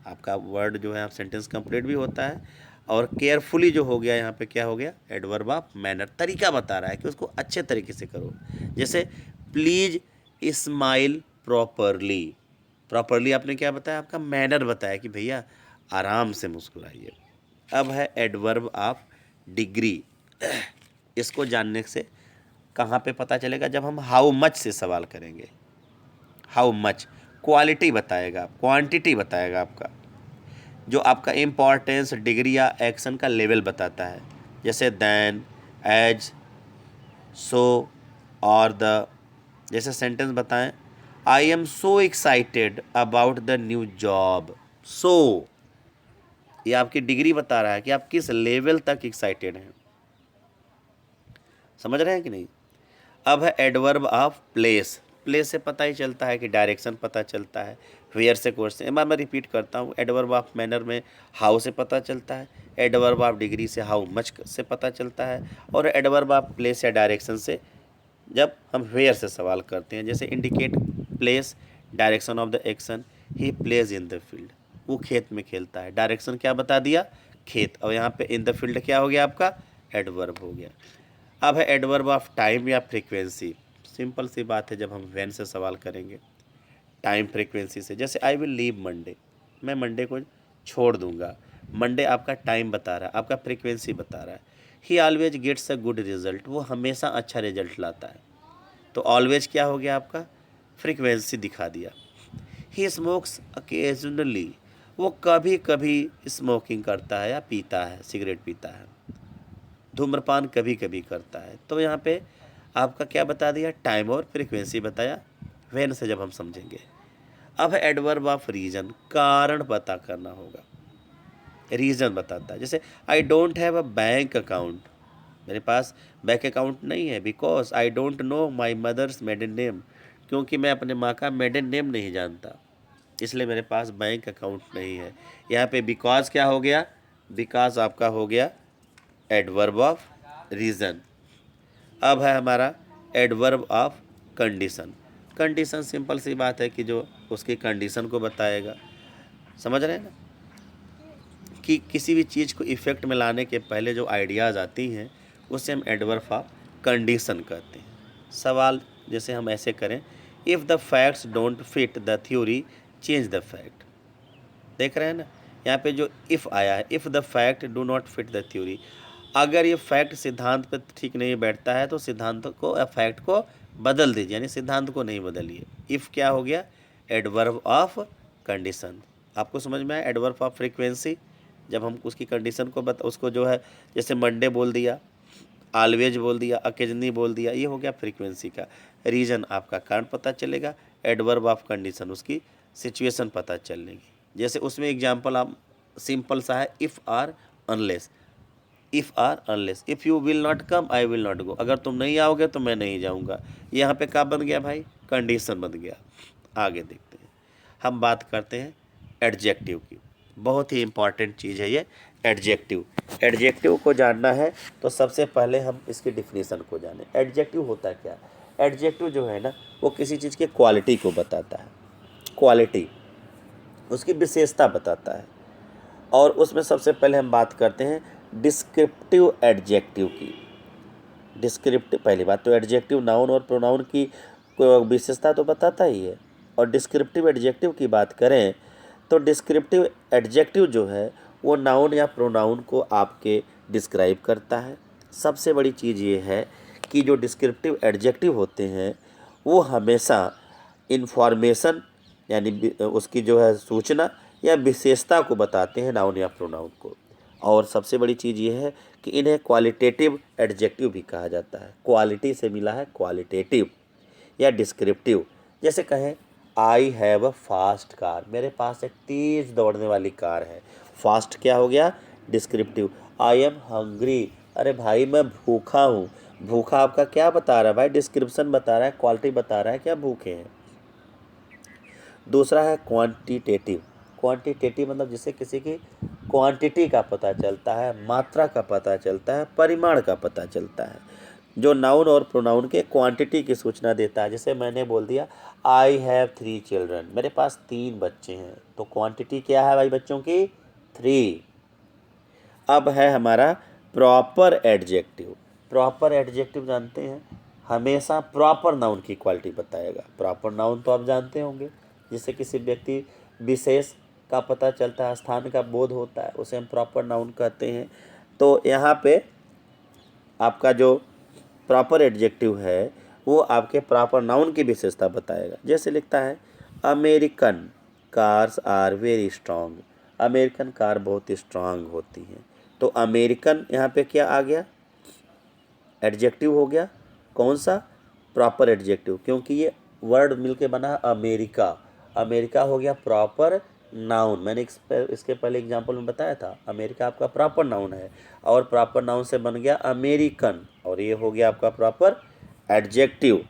आपका वर्ड जो है आप सेंटेंस कंप्लीट भी होता है, और केयरफुली जो हो गया यहाँ पे क्या हो गया, एडवर्ब ऑफ मैनर, तरीका बता रहा है कि उसको अच्छे तरीके से करो। जैसे प्लीज स्माइल प्रॉपरली, प्रॉपरली आपने क्या बताया, आपका मैनर बताया कि भैया आराम से मुस्कुराइए। अब है एडवर्ब ऑफ डिग्री। इसको जानने से कहाँ पे पता चलेगा, जब हम हाउ मच से सवाल करेंगे। हाउ मच क्वालिटी बताएगा, क्वांटिटी बताएगा आपका, जो आपका इम्पॉर्टेंस, डिग्री या एक्शन का लेवल बताता है। जैसे देन, एज, सो और द। जैसे सेंटेंस बताएं, I am so excited about the new job. So ये आपकी डिग्री बता रहा है कि आप किस लेवल तक एक्साइटेड हैं। समझ रहे हैं कि नहीं। अब है एडवर्ब ऑफ प्लेस। प्लेस से पता ही चलता है कि डायरेक्शन पता चलता है। वेयर से क्वेश्चन, एक बार मैं रिपीट करता हूँ। एडवर्ब ऑफ मैनर में हाउ से पता चलता है, एडवर्ब ऑफ डिग्री से हाउ मच से पता चलता है, और एडवर्ब ऑफ प्लेस या डायरेक्शन से जब हम वेयर से सवाल करते हैं। जैसे indicate place, direction of the action, he plays in the field, वो खेत में खेलता है। डायरेक्शन क्या बता दिया, खेत, और यहाँ पे इन द फील्ड क्या हो गया, आपका एडवर्ब हो गया। अब है एडवर्ब ऑफ टाइम या फ्रीक्वेंसी। सिंपल सी बात है, जब हम व्हेन से सवाल करेंगे, टाइम फ्रीक्वेंसी से। जैसे आई विल लीव मंडे, मैं मंडे को छोड़ दूंगा। मंडे आपका टाइम बता रहा है, आपका फ्रीक्वेंसी बता रहा है। He always gets a good result, वो हमेशा अच्छा रिजल्ट लाता है। तो ऑलवेज क्या हो गया आपका, फ्रीक्वेंसी दिखा दिया। ही स्मोक्स अकेजनली, वो कभी कभी स्मोकिंग करता है या पीता है, सिगरेट पीता है। धूम्रपान कभी कभी करता है। तो यहाँ पे आपका क्या बता दिया, टाइम और फ्रीक्वेंसी बताया, वेन से जब हम समझेंगे। अब है एडवर्ब ऑफ रीजन, कारण पता करना होगा। रीज़न बताता है, जैसे I don't have a bank account, मेरे पास बैंक अकाउंट नहीं है, because I don't know my mother's maiden name, क्योंकि मैं अपने माँ का मेडन नेम नहीं जानता, इसलिए मेरे पास बैंक अकाउंट नहीं है। यहाँ पे बिकॉज क्या हो गया, बिकॉज आपका हो गया एडवर्ब ऑफ रीज़न। अब है हमारा adverb of condition. Condition simple सी बात है कि जो उसकी कंडीशन को बताएगा, समझ रहे हैं ना, कि किसी भी चीज़ को इफ़ेक्ट में लाने के पहले जो आइडियाज़ आती हैं उसे हम एडवर्ब ऑफ कंडीशन कहते हैं। सवाल जैसे हम ऐसे करें, if the facts don't fit the theory change the fact. देख रहे हैं ना, यहाँ पे जो इफ़ आया है, if the fact do not fit the theory, अगर ये फैक्ट सिद्धांत पर ठीक नहीं बैठता है तो सिद्धांत को या फैक्ट को बदल दीजिए, यानी सिद्धांत को नहीं बदलिए। इफ़ क्या हो गया, एडवर्ब ऑफ कंडीशन। आपको समझ में आया, एडवर्ब ऑफ फ्रीक्वेंसी, जब हम उसकी कंडीशन को उसको जो है, जैसे मंडे बोल दिया, ऑलवेज बोल दिया, अकेजनली बोल दिया, ये हो गया फ्रीक्वेंसी का। रीजन आपका कारण पता चलेगा, एडवर्ब ऑफ कंडीशन उसकी सिचुएशन पता चलेगी। जैसे उसमें एग्जांपल आप सिंपल सा है, if or unless, if or unless, if you will not come I will not go, अगर तुम नहीं आओगे तो मैं नहीं जाऊँगा। यहाँ पे क्या बन गया भाई, कंडीशन बन गया। आगे देखते हैं, हम बात करते हैं एडजेक्टिव की। बहुत ही इम्पॉर्टेंट चीज़ है ये एडजेक्टिव। एडजेक्टिव को जानना है तो सबसे पहले हम इसकी डिफिनीसन को जानें। एडजेक्टिव होता क्या है, एडजेक्टिव जो है ना, वो किसी चीज़ की क्वालिटी को बताता है, क्वालिटी उसकी विशेषता बताता है। और उसमें सबसे पहले हम बात करते हैं डिस्क्रिप्टिव एडजेक्टिव की। डिस्क्रिप्टिव, पहली बात तो एडजेक्टिव नाउन और प्रोनाउन की विशेषता तो बताता ही है। और डिस्क्रिप्टिव एडजेक्टिव की बात करें तो डिस्क्रिप्टिव एडजेक्टिव जो है वो नाउन या प्रोनाउन को आपके डिस्क्राइब करता है। सबसे बड़ी चीज़ ये है कि जो डिस्क्रिप्टिव एडजेक्टिव होते हैं वो हमेशा इन्फॉर्मेशन, यानी उसकी जो है सूचना या विशेषता को बताते हैं, नाउन या प्रोनाउन को। और सबसे बड़ी चीज़ ये है कि इन्हें क्वालिटेटिव एडजेक्टिव भी कहा जाता है। क्वालिटी से मिला है क्वालिटेटिव या डिस्क्रिप्टिव। जैसे कहें I have a fast car, मेरे पास एक तेज़ दौड़ने वाली कार है। फास्ट क्या हो गया, डिस्क्रिप्टिव। आई एम हंग्री, अरे भाई मैं भूखा हूँ। भूखा आपका क्या बता रहा है भाई, डिस्क्रिप्शन बता रहा है, क्वालिटी बता रहा है क्या भूखे हैं। दूसरा है क्वांटिटेटिव। क्वांटिटेटिव मतलब जिससे किसी की क्वांटिटी का पता चलता है, मात्रा का पता चलता है, परिमाण का पता चलता है। जो नाउन और प्रोनाउन के क्वांटिटी की सूचना देता है। जैसे मैंने बोल दिया आई हैव 3 चिल्ड्रन, मेरे पास 3 बच्चे हैं, तो क्वांटिटी क्या है भाई बच्चों की, 3। अब है हमारा प्रॉपर एडजेक्टिव। प्रॉपर एडजेक्टिव जानते हैं, हमेशा प्रॉपर नाउन की क्वालिटी बताएगा। प्रॉपर नाउन तो आप जानते होंगे, जिससे किसी व्यक्ति विशेष का पता चलता है, स्थान का बोध होता है, उसे हम प्रॉपर नाउन कहते हैं। तो यहाँ पे आपका जो प्रॉपर एडजेक्टिव है वो आपके प्रॉपर नाउन की विशेषता बताएगा। जैसे लिखता है American cars are very strong, American car बहुत स्ट्रांग होती हैं। तो अमेरिकन यहाँ पे क्या आ गया, एडजेक्टिव हो गया, कौन सा, प्रॉपर एडजेक्टिव, क्योंकि ये वर्ड मिलके बना अमेरिका। अमेरिका हो गया प्रॉपर नाउन। मैंने इसके पहले एग्जांपल में बताया था, अमेरिका आपका प्रॉपर नाउन है और प्रॉपर नाउन से बन गया अमेरिकन, और ये हो गया आपका प्रॉपर एडजेक्टिव।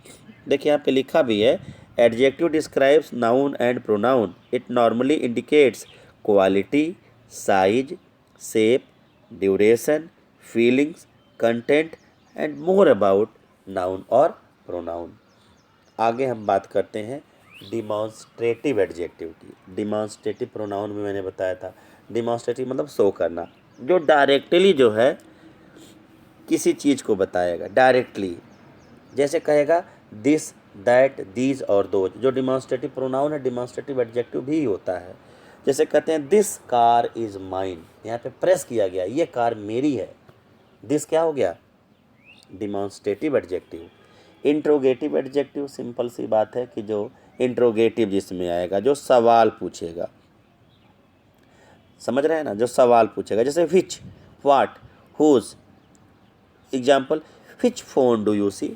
देखिए यहाँ पे लिखा भी है, adjective describes noun and pronoun, it normally indicates quality, size, shape, duration, feelings, content and more about noun और प्रोनाउन। आगे हम बात करते हैं डिमॉन्स्ट्रेटिव एडजेक्टिव की। डिमॉन्स्ट्रेटिव प्रोनाउन में मैंने बताया था, डिमॉन्स्ट्रेटिव मतलब शो करना, जो डायरेक्टली जो है किसी चीज़ को बताएगा डायरेक्टली। जैसे कहेगा दिस, दैट, दीज और दोज, जो डिमॉन्स्ट्रेटिव प्रोनाउन है डिमॉन्स्ट्रेटिव एडजेक्टिव भी होता है। जैसे कहते हैं दिस कार इज़ माइन, यहाँ पे प्रेस किया गया, ये कार मेरी है। दिस क्या हो गया, demonstrative adjective. Interrogative adjective simple सी बात है कि जो इंट्रोगेटिव जिसमें आएगा, जो सवाल पूछेगा, समझ रहे हैं ना, जो सवाल पूछेगा, जैसे which, what, whose. Example, which phone do you see,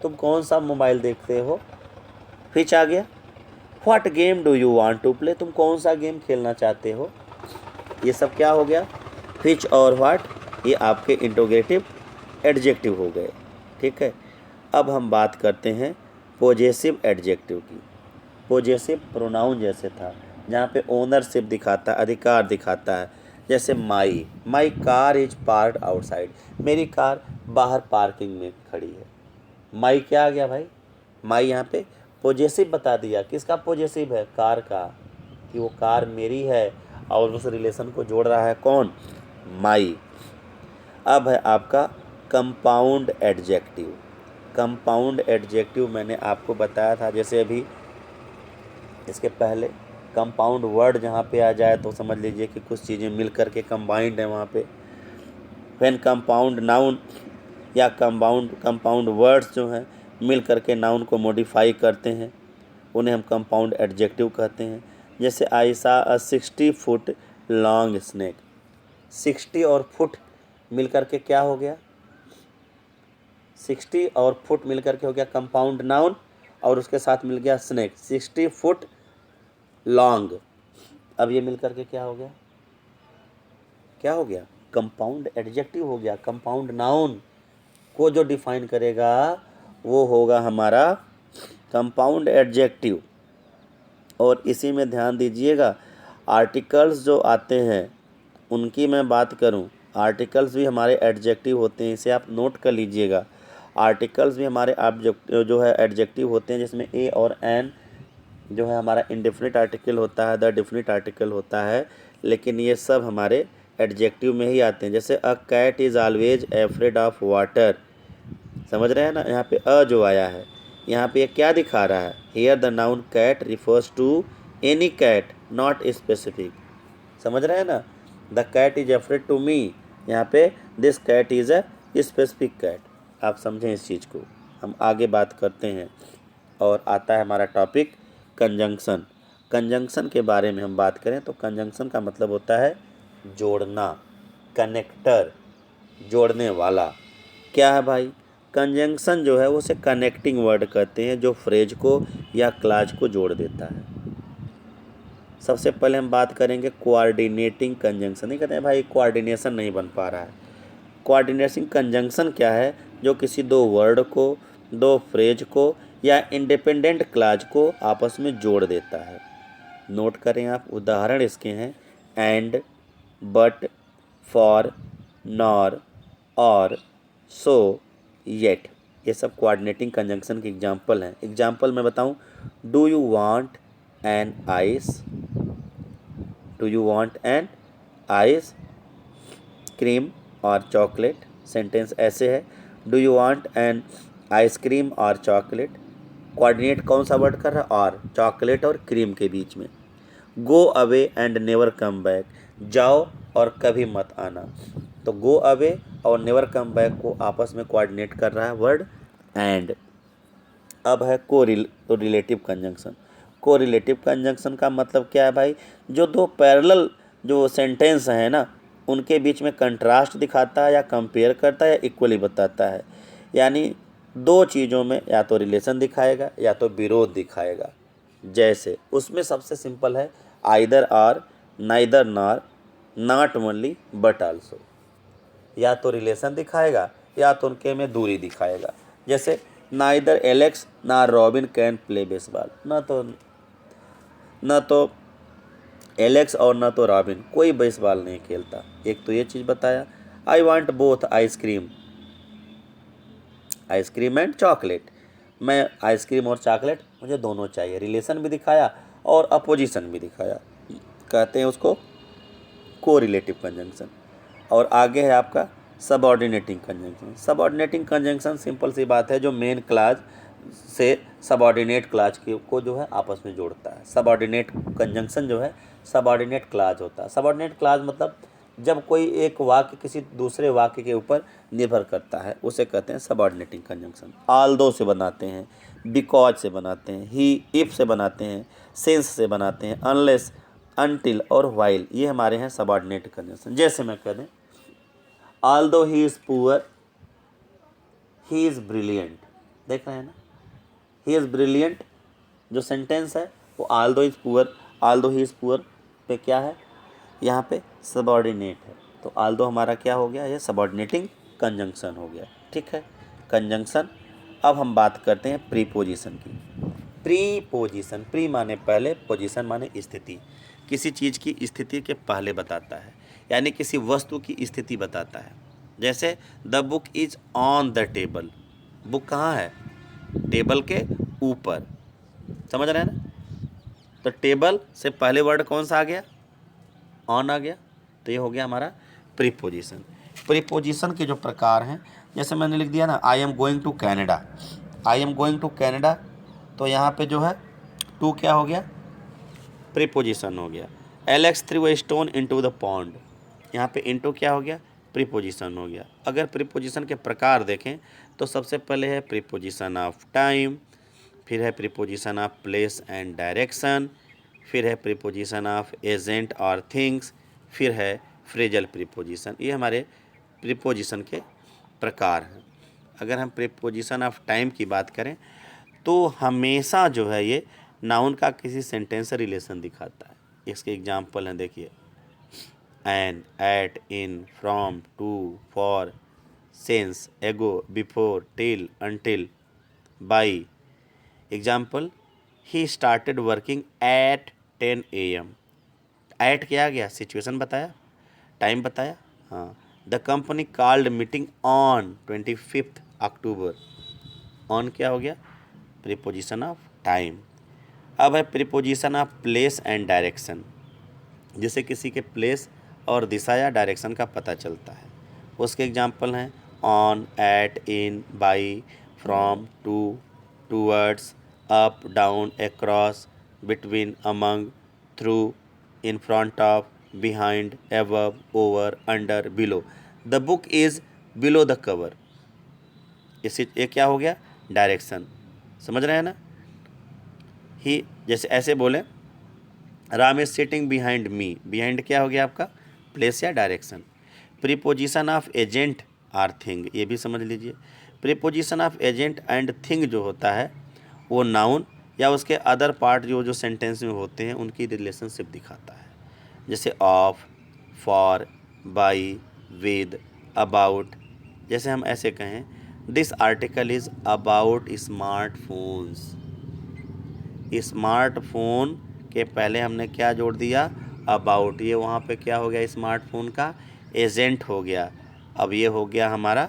तुम कौन सा मोबाइल देखते हो, विच आ गया। What game do you want to play, तुम कौन सा गेम खेलना चाहते हो। ये सब क्या हो गया, विच और व्हाट, ये आपके इंट्रोगेटिव एडजेक्टिव हो गए। ठीक है, अब हम बात करते हैं पोजेसिव एडजेक्टिव की। पोजेसिव प्रोनाउन जैसे था, जहाँ पे ओनरशिप दिखाता है, अधिकार दिखाता है, जैसे my car is park outside, मेरी कार बाहर पार्किंग में खड़ी है। माई क्या आ गया भाई, माई यहाँ पे पोजेसिव बता दिया। किसका पोजेसिव है, कार का, कि वो कार मेरी है, और उस रिलेशन को जोड़ रहा है कौन, माई। अब है आपका कंपाउंड एडजेक्टिव। कंपाउंड एडजेक्टिव मैंने आपको बताया था, जैसे अभी इसके पहले कंपाउंड वर्ड जहाँ पे आ जाए तो समझ लीजिए कि कुछ चीज़ें मिल करके कंबाइंड है वहाँ पे। व्हेन कंपाउंड नाउन या कंपाउंड वर्ड्स जो हैं मिल करके नाउन को मॉडिफाई करते हैं, उन्हें हम कंपाउंड एडजेक्टिव कहते हैं। जैसे आई सा अ 60 फुट लॉन्ग स्नेक, 60 और फुट मिल करके क्या हो गया, 60 और फुट मिल करके हो गया कंपाउंड नाउन, और उसके साथ मिल गया स्नेक, 60 फुट लॉन्ग। अब ये मिल करके क्या हो गया, क्या हो गया, कंपाउंड एडजेक्टिव हो गया। कंपाउंड नाउन को जो डिफाइन करेगा वो होगा हमारा कंपाउंड एडजेक्टिव। और इसी में ध्यान दीजिएगा, आर्टिकल्स जो आते हैं उनकी मैं बात करूं, आर्टिकल्स भी हमारे एडजेक्टिव होते हैं, इसे आप नोट कर लीजिएगा। आर्टिकल्स भी हमारे जो है एडजेक्टिव होते हैं, जिसमें ए और एन जो है हमारा इंडेफिनिट आर्टिकल होता है, द डेफिनिट आर्टिकल होता है, लेकिन ये सब हमारे एडजेक्टिव में ही आते हैं। जैसे a cat is always afraid of water, समझ रहे हैं ना, यहाँ पे अ जो आया है, यहाँ पे क्या दिखा रहा है, here the noun cat refers to any cat not specific, समझ रहे हैं ना। The cat is afraid to me, यहाँ पे this cat is a specific cat. आप समझें इस चीज़ को, हम आगे बात करते हैं। और आता है हमारा टॉपिक कंजंक्शन। कंजंक्शन के बारे में हम बात करें तो कंजंक्शन का मतलब होता है जोड़ना, कनेक्टर, जोड़ने वाला। क्या है भाई, कंजंक्शन जो है वो उसे कनेक्टिंग वर्ड कहते हैं, जो फ्रेज को या क्लाज को जोड़ देता है। सबसे पहले हम बात करेंगे कोऑर्डिनेटिंग कंजंक्शन। नहीं कहते हैं भाई कोऑर्डिनेशन नहीं बन पा रहा है। कोऑर्डिनेटिंग कंजंक्शन क्या है, जो किसी दो वर्ड को, दो फ्रेज को या इंडिपेंडेंट क्लाज को आपस में जोड़ देता है। नोट करें आप, उदाहरण इसके हैं एंड, बट, फॉर, नॉर, और, सो, येट, ये सब कोऑर्डिनेटिंग कंजंक्शन के एग्जाम्पल हैं। एग्जाम्पल मैं बताऊं, do you want an ice, do you want an ice cream और चॉकलेट, सेंटेंस ऐसे है, do you want an ice cream और चॉकलेट, कोऑर्डिनेट कौन सा वर्ड कर रहा है, और चॉकलेट और क्रीम के बीच में। Go away and never come back, जाओ और कभी मत आना, तो गो अवे और नेवर कम बैक को आपस में कोऑर्डिनेट कर रहा है वर्ड एंड। अब है रिलेटिव कंजंक्शन। रिलेटिव कंजंक्शन का मतलब क्या है भाई, जो दो पैरेलल जो सेंटेंस हैं ना, उनके बीच में कंट्रास्ट दिखाता है, या कंपेयर करता है, या इक्वली बताता है। यानी दो चीज़ों में या तो रिलेशन दिखाएगा या तो विरोध दिखाएगा। जैसे उसमें सबसे सिंपल है either or, neither nor, not only but also, या तो रिलेशन दिखाएगा या तो उनके में दूरी दिखाएगा। जैसे नाइदर एलेक्स ना रॉबिन कैन प्ले बेसबॉल, न तो एलेक्स और न तो रॉबिन कोई बेसबॉल नहीं खेलता। एक तो ये चीज़ बताया। I want both ice cream and chocolate, मैं आइसक्रीम और चॉकलेट मुझे दोनों चाहिए। रिलेशन भी दिखाया और अपोजिशन भी दिखाया, कहते हैं उसको कोरिलेटिव कंजंक्शन। और आगे है आपका subordinating conjunction. Subordinating conjunction simple सी बात है, जो मेन क्लाज से सबऑर्डिनेट क्लाज को जो है आपस में जोड़ता है। सबऑर्डिनेट कंजंक्शन जो है सबऑर्डिनेट क्लाज होता है। सबऑर्डिनेट क्लाज मतलब जब कोई एक वाक्य किसी दूसरे वाक्य के ऊपर निर्भर करता है उसे कहते हैं सबऑर्डिनेटिंग कंजंक्शन। आल्दो से बनाते हैं, बिकॉज से बनाते हैं, ही इफ से बनाते हैं, सिंस से बनाते हैं, अनलेस, अनटिल और व्हाइल, ये हमारे हैं सबऑर्डिनेट कंजंक्शन। जैसे मैं कह दें Aldous he is poor he is brilliant, देख रहे हैं ना, ही इज़ ब्रिलियंट जो सेंटेंस है वो Aldous is poor, Aldous he is poor पे क्या है, यहाँ पे सबऑर्डिनेट है, तो आल्दो हमारा क्या हो गया, ये सबऑर्डिनेटिंग कंजंक्शन हो गया। ठीक है, कंजंक्शन। अब हम बात करते हैं प्रीपोजिशन की। प्रीपोजिशन, प्री माने पहले, पोजीशन माने स्थिति, किसी चीज़ की स्थिति के पहले बताता है, यानी किसी वस्तु की स्थिति बताता है। जैसे the book is on the table, book कहाँ है, टेबल के ऊपर, समझ रहे हैं ना। तो टेबल से पहले वर्ड कौन सा आ गया, ऑन आ गया, तो ये हो गया हमारा प्रीपोजिशन। प्रीपोजिशन के जो प्रकार हैं, जैसे मैंने लिख दिया ना I am going to Canada, I am going to Canada, तो यहाँ पे जो है टू क्या हो गया, प्रीपोजिशन हो गया। Alex through a stone into the pond, यहाँ पे इनटू क्या हो गया, प्रीपोजिशन हो गया। अगर प्रीपोजिशन के प्रकार देखें तो सबसे पहले है प्रीपोजिशन ऑफ टाइम, फिर है preposition of place and direction, फिर है प्रीपोजिशन ऑफ एजेंट और थिंग्स, फिर है फ्रेजल प्रीपोजिशन। ये हमारे प्रीपोजिशन के प्रकार हैं। अगर हम प्रीपोजिशन ऑफ टाइम की बात करें तो हमेशा जो है ये नाउन का किसी सेंटेंस से रिलेशन दिखाता है। इसके एग्जाम्पल हैं, देखिए on, at, in, from, to, for, since, ago, before, till, until, by. Example, he started working at 10 AM। At क्या आ गया, सिचुएशन बताया, टाइम बताया। हाँ, the company called meeting on 25 October, on क्या हो गया, प्रीपोजिशन ऑफ टाइम। अब है preposition of place and direction, जिससे किसी के प्लेस और दिशा या डायरेक्शन का पता चलता है। उसके एग्जाम्पल हैं on, at, in, by, from, to, towards, up, down, across, between, among, through, in front of, behind, above, over, under, below. The book is below the cover, इससे ये क्या हो गया, डायरेक्शन, समझ रहे हैं ना। ही, जैसे ऐसे बोले Ram is sitting behind me, behind क्या हो गया आपका, प्लेस या direction. Preposition of agent or thing, ये भी समझ लीजिए। Preposition of agent and thing जो होता है वो नाउन या उसके अदर पार्ट जो जो सेंटेंस में होते हैं उनकी रिलेशनशिप दिखाता है। जैसे of, for, by, with, about. जैसे हम ऐसे कहें this article is about smartphones, smartphone के पहले हमने क्या जोड़ दिया, अबाउट, ये वहाँ पे क्या हो गया, स्मार्टफोन का एजेंट हो गया। अब ये हो गया हमारा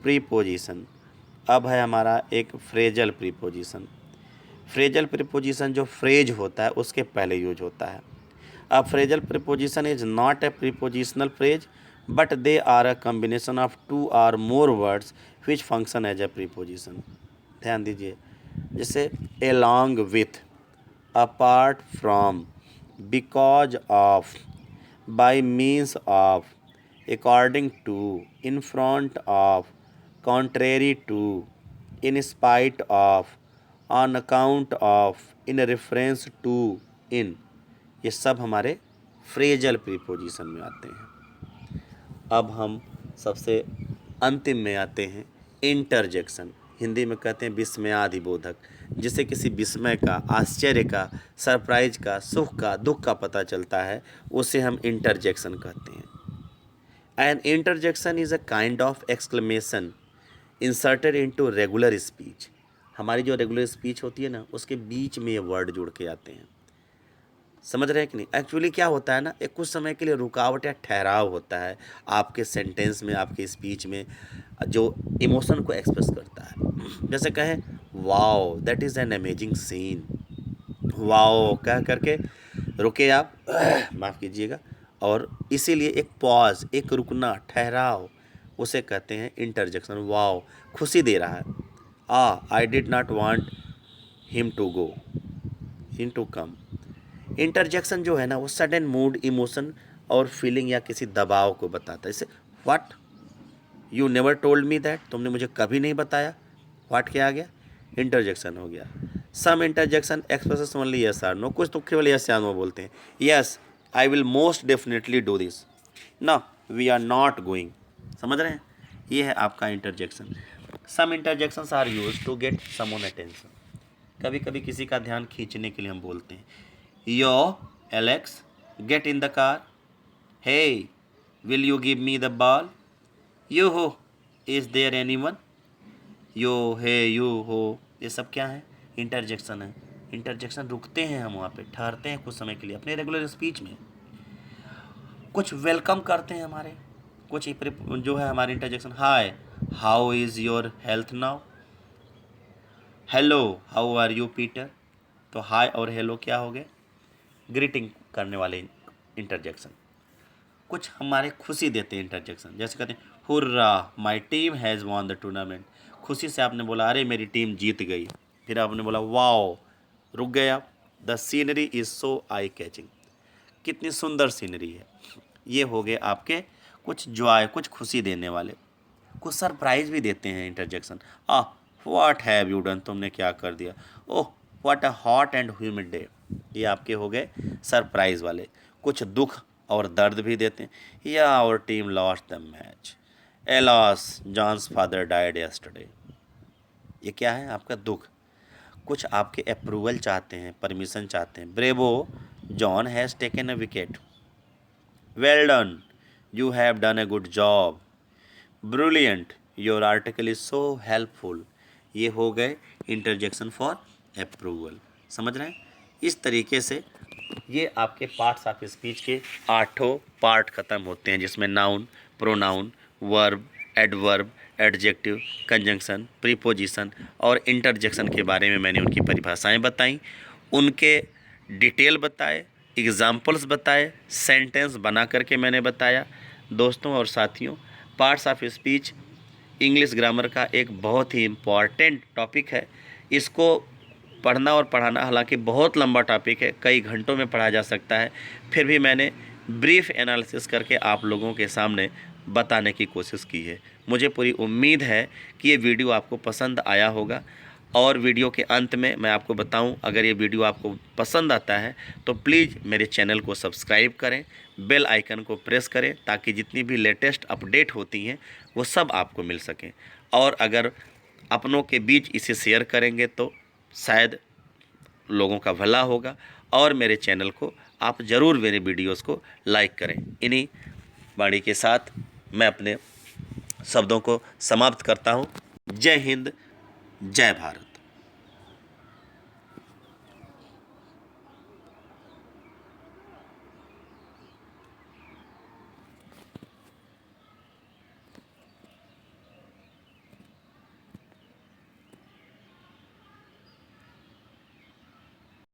प्रीपोजिशन। अब है हमारा एक फ्रेजल प्रीपोजिशन। फ्रेजल प्रीपोजिशन जो फ्रेज होता है उसके पहले यूज होता है। अब phrasal preposition is not a prepositional phrase but they are a combination of two or more words which function as a preposition. ध्यान दीजिए, जैसे along with, apart from, because of, by means of, according to, in front of, contrary to, in spite of, on account of, in reference to, in, ये सब हमारे phrasal preposition में आते हैं। अब हम सबसे अंतिम में आते हैं इंटरजेक्शन, हिंदी में कहते हैं विस्मयादिबोधक, जिससे किसी विस्मय का, आश्चर्य का, सरप्राइज का, सुख का, दुख का पता चलता है, उसे हम इंटरजेक्शन कहते हैं। An interjection is a kind of exclamation inserted into regular speech. हमारी जो रेगुलर स्पीच होती है ना उसके बीच में ये वर्ड जुड़ के आते हैं, समझ रहे हैं कि नहीं। एक्चुअली क्या होता है ना, एक कुछ समय के लिए रुकावट या ठहराव होता है आपके सेंटेंस में, आपके स्पीच में, जो इमोशन को एक्सप्रेस करता है। जैसे कहें wow that is an amazing scene, wow कह करके रुके आप माफ़ कीजिएगा, और इसीलिए एक पॉज, एक रुकना, ठहराव, उसे कहते हैं इंटरजेक्शन। वाओ खुशी दे रहा है, I did not want him to go, him to come. Interjection जो है ना वो सडन मूड, इमोशन और फीलिंग या किसी दबाव को बताता है। इसे what, you never told me that, तुमने मुझे कभी नहीं बताया। व्हाट क्या आ गया, इंटरजेक्शन हो गया। Some interjection expresses only yes or no, कुछ तो केवल यस या नो बोलते हैं। Yes I will most definitely do this, ना वी आर नॉट गोइंग। समझ रहे हैं, ये है आपका interjection. Some interjections are use to get someone attention, कभी कभी किसी का ध्यान खींचने के लिए हम बोलते हैं। Yo Alex get in the car, hey will you give me the ball, yoo hoo is there anyone, yo hey yoo hoo, ये सब क्या है, इंटरजेक्शन है। इंटरजेक्शन रुकते हैं हम वहाँ पे, ठहरते हैं कुछ समय के लिए अपने रेगुलर स्पीच में, कुछ वेलकम करते हैं हमारे, कुछ जो है हमारे interjection. Hi how is your health now, hello how are you Peter. तो हाय और हेलो क्या हो गए, ग्रीटिंग करने वाले इंटरजेक्शन। कुछ हमारे खुशी देते हैं इंटरजेक्शन, जैसे कहते हैं hurrah my team has won the tournament, खुशी से आपने बोला अरे मेरी टीम जीत गई। फिर आपने बोला वाओ, रुक गए आप, the scenery is so eye catching, कितनी सुंदर सीनरी है। ये हो गए आपके कुछ जॉय, कुछ खुशी देने वाले। कुछ सरप्राइज़ भी देते हैं interjection. What have you done, तुमने क्या कर दिया। Oh what a hot and humid day, ये आपके हो गए सरप्राइज़ वाले। कुछ दुख और दर्द भी देते हैं। या our team lost the match, alas John's father died yesterday, ये क्या है आपका दुख। कुछ आपके अप्रूवल चाहते हैं, परमिशन चाहते हैं। Bravo John has taken a wicket, well done you have done a good job, brilliant your article is so helpful, ये हो गए इंटरजेक्शन फॉर अप्रूवल। समझ रहे हैं, इस तरीके से ये आपके पार्ट्स ऑफ स्पीच के 8 पार्ट ख़त्म होते हैं, जिसमें noun, pronoun, verb, adverb, adjective, conjunction, preposition और इंटरजेक्शन के बारे में मैंने उनकी परिभाषाएं बताई, उनके डिटेल बताए, एग्जाम्पल्स बताए, सेंटेंस बना करके मैंने बताया। दोस्तों और साथियों, parts of speech English grammar का एक बहुत ही इम्पॉर्टेंट टॉपिक है। इसको पढ़ना और पढ़ाना हालांकि बहुत लंबा टॉपिक है, कई घंटों में पढ़ा जा सकता है, फिर भी मैंने ब्रीफ एनालिसिस करके आप लोगों के सामने बताने की कोशिश की है। मुझे पूरी उम्मीद है कि ये वीडियो आपको पसंद आया होगा। और वीडियो के अंत में मैं आपको बताऊं, अगर ये वीडियो आपको पसंद आता है तो प्लीज़ मेरे चैनल को सब्सक्राइब करें, बेल आइकन को प्रेस करें, ताकि जितनी भी लेटेस्ट अपडेट होती हैं वो सब आपको मिल सकें। और अगर अपनों के बीच इसे शेयर करेंगे तो शायद लोगों का भला होगा। और मेरे चैनल को आप ज़रूर मेरे वीडियोस को लाइक करें। इन्हीं वाणी के साथ मैं अपने शब्दों को समाप्त करता हूँ। जय हिंद, जय भारत।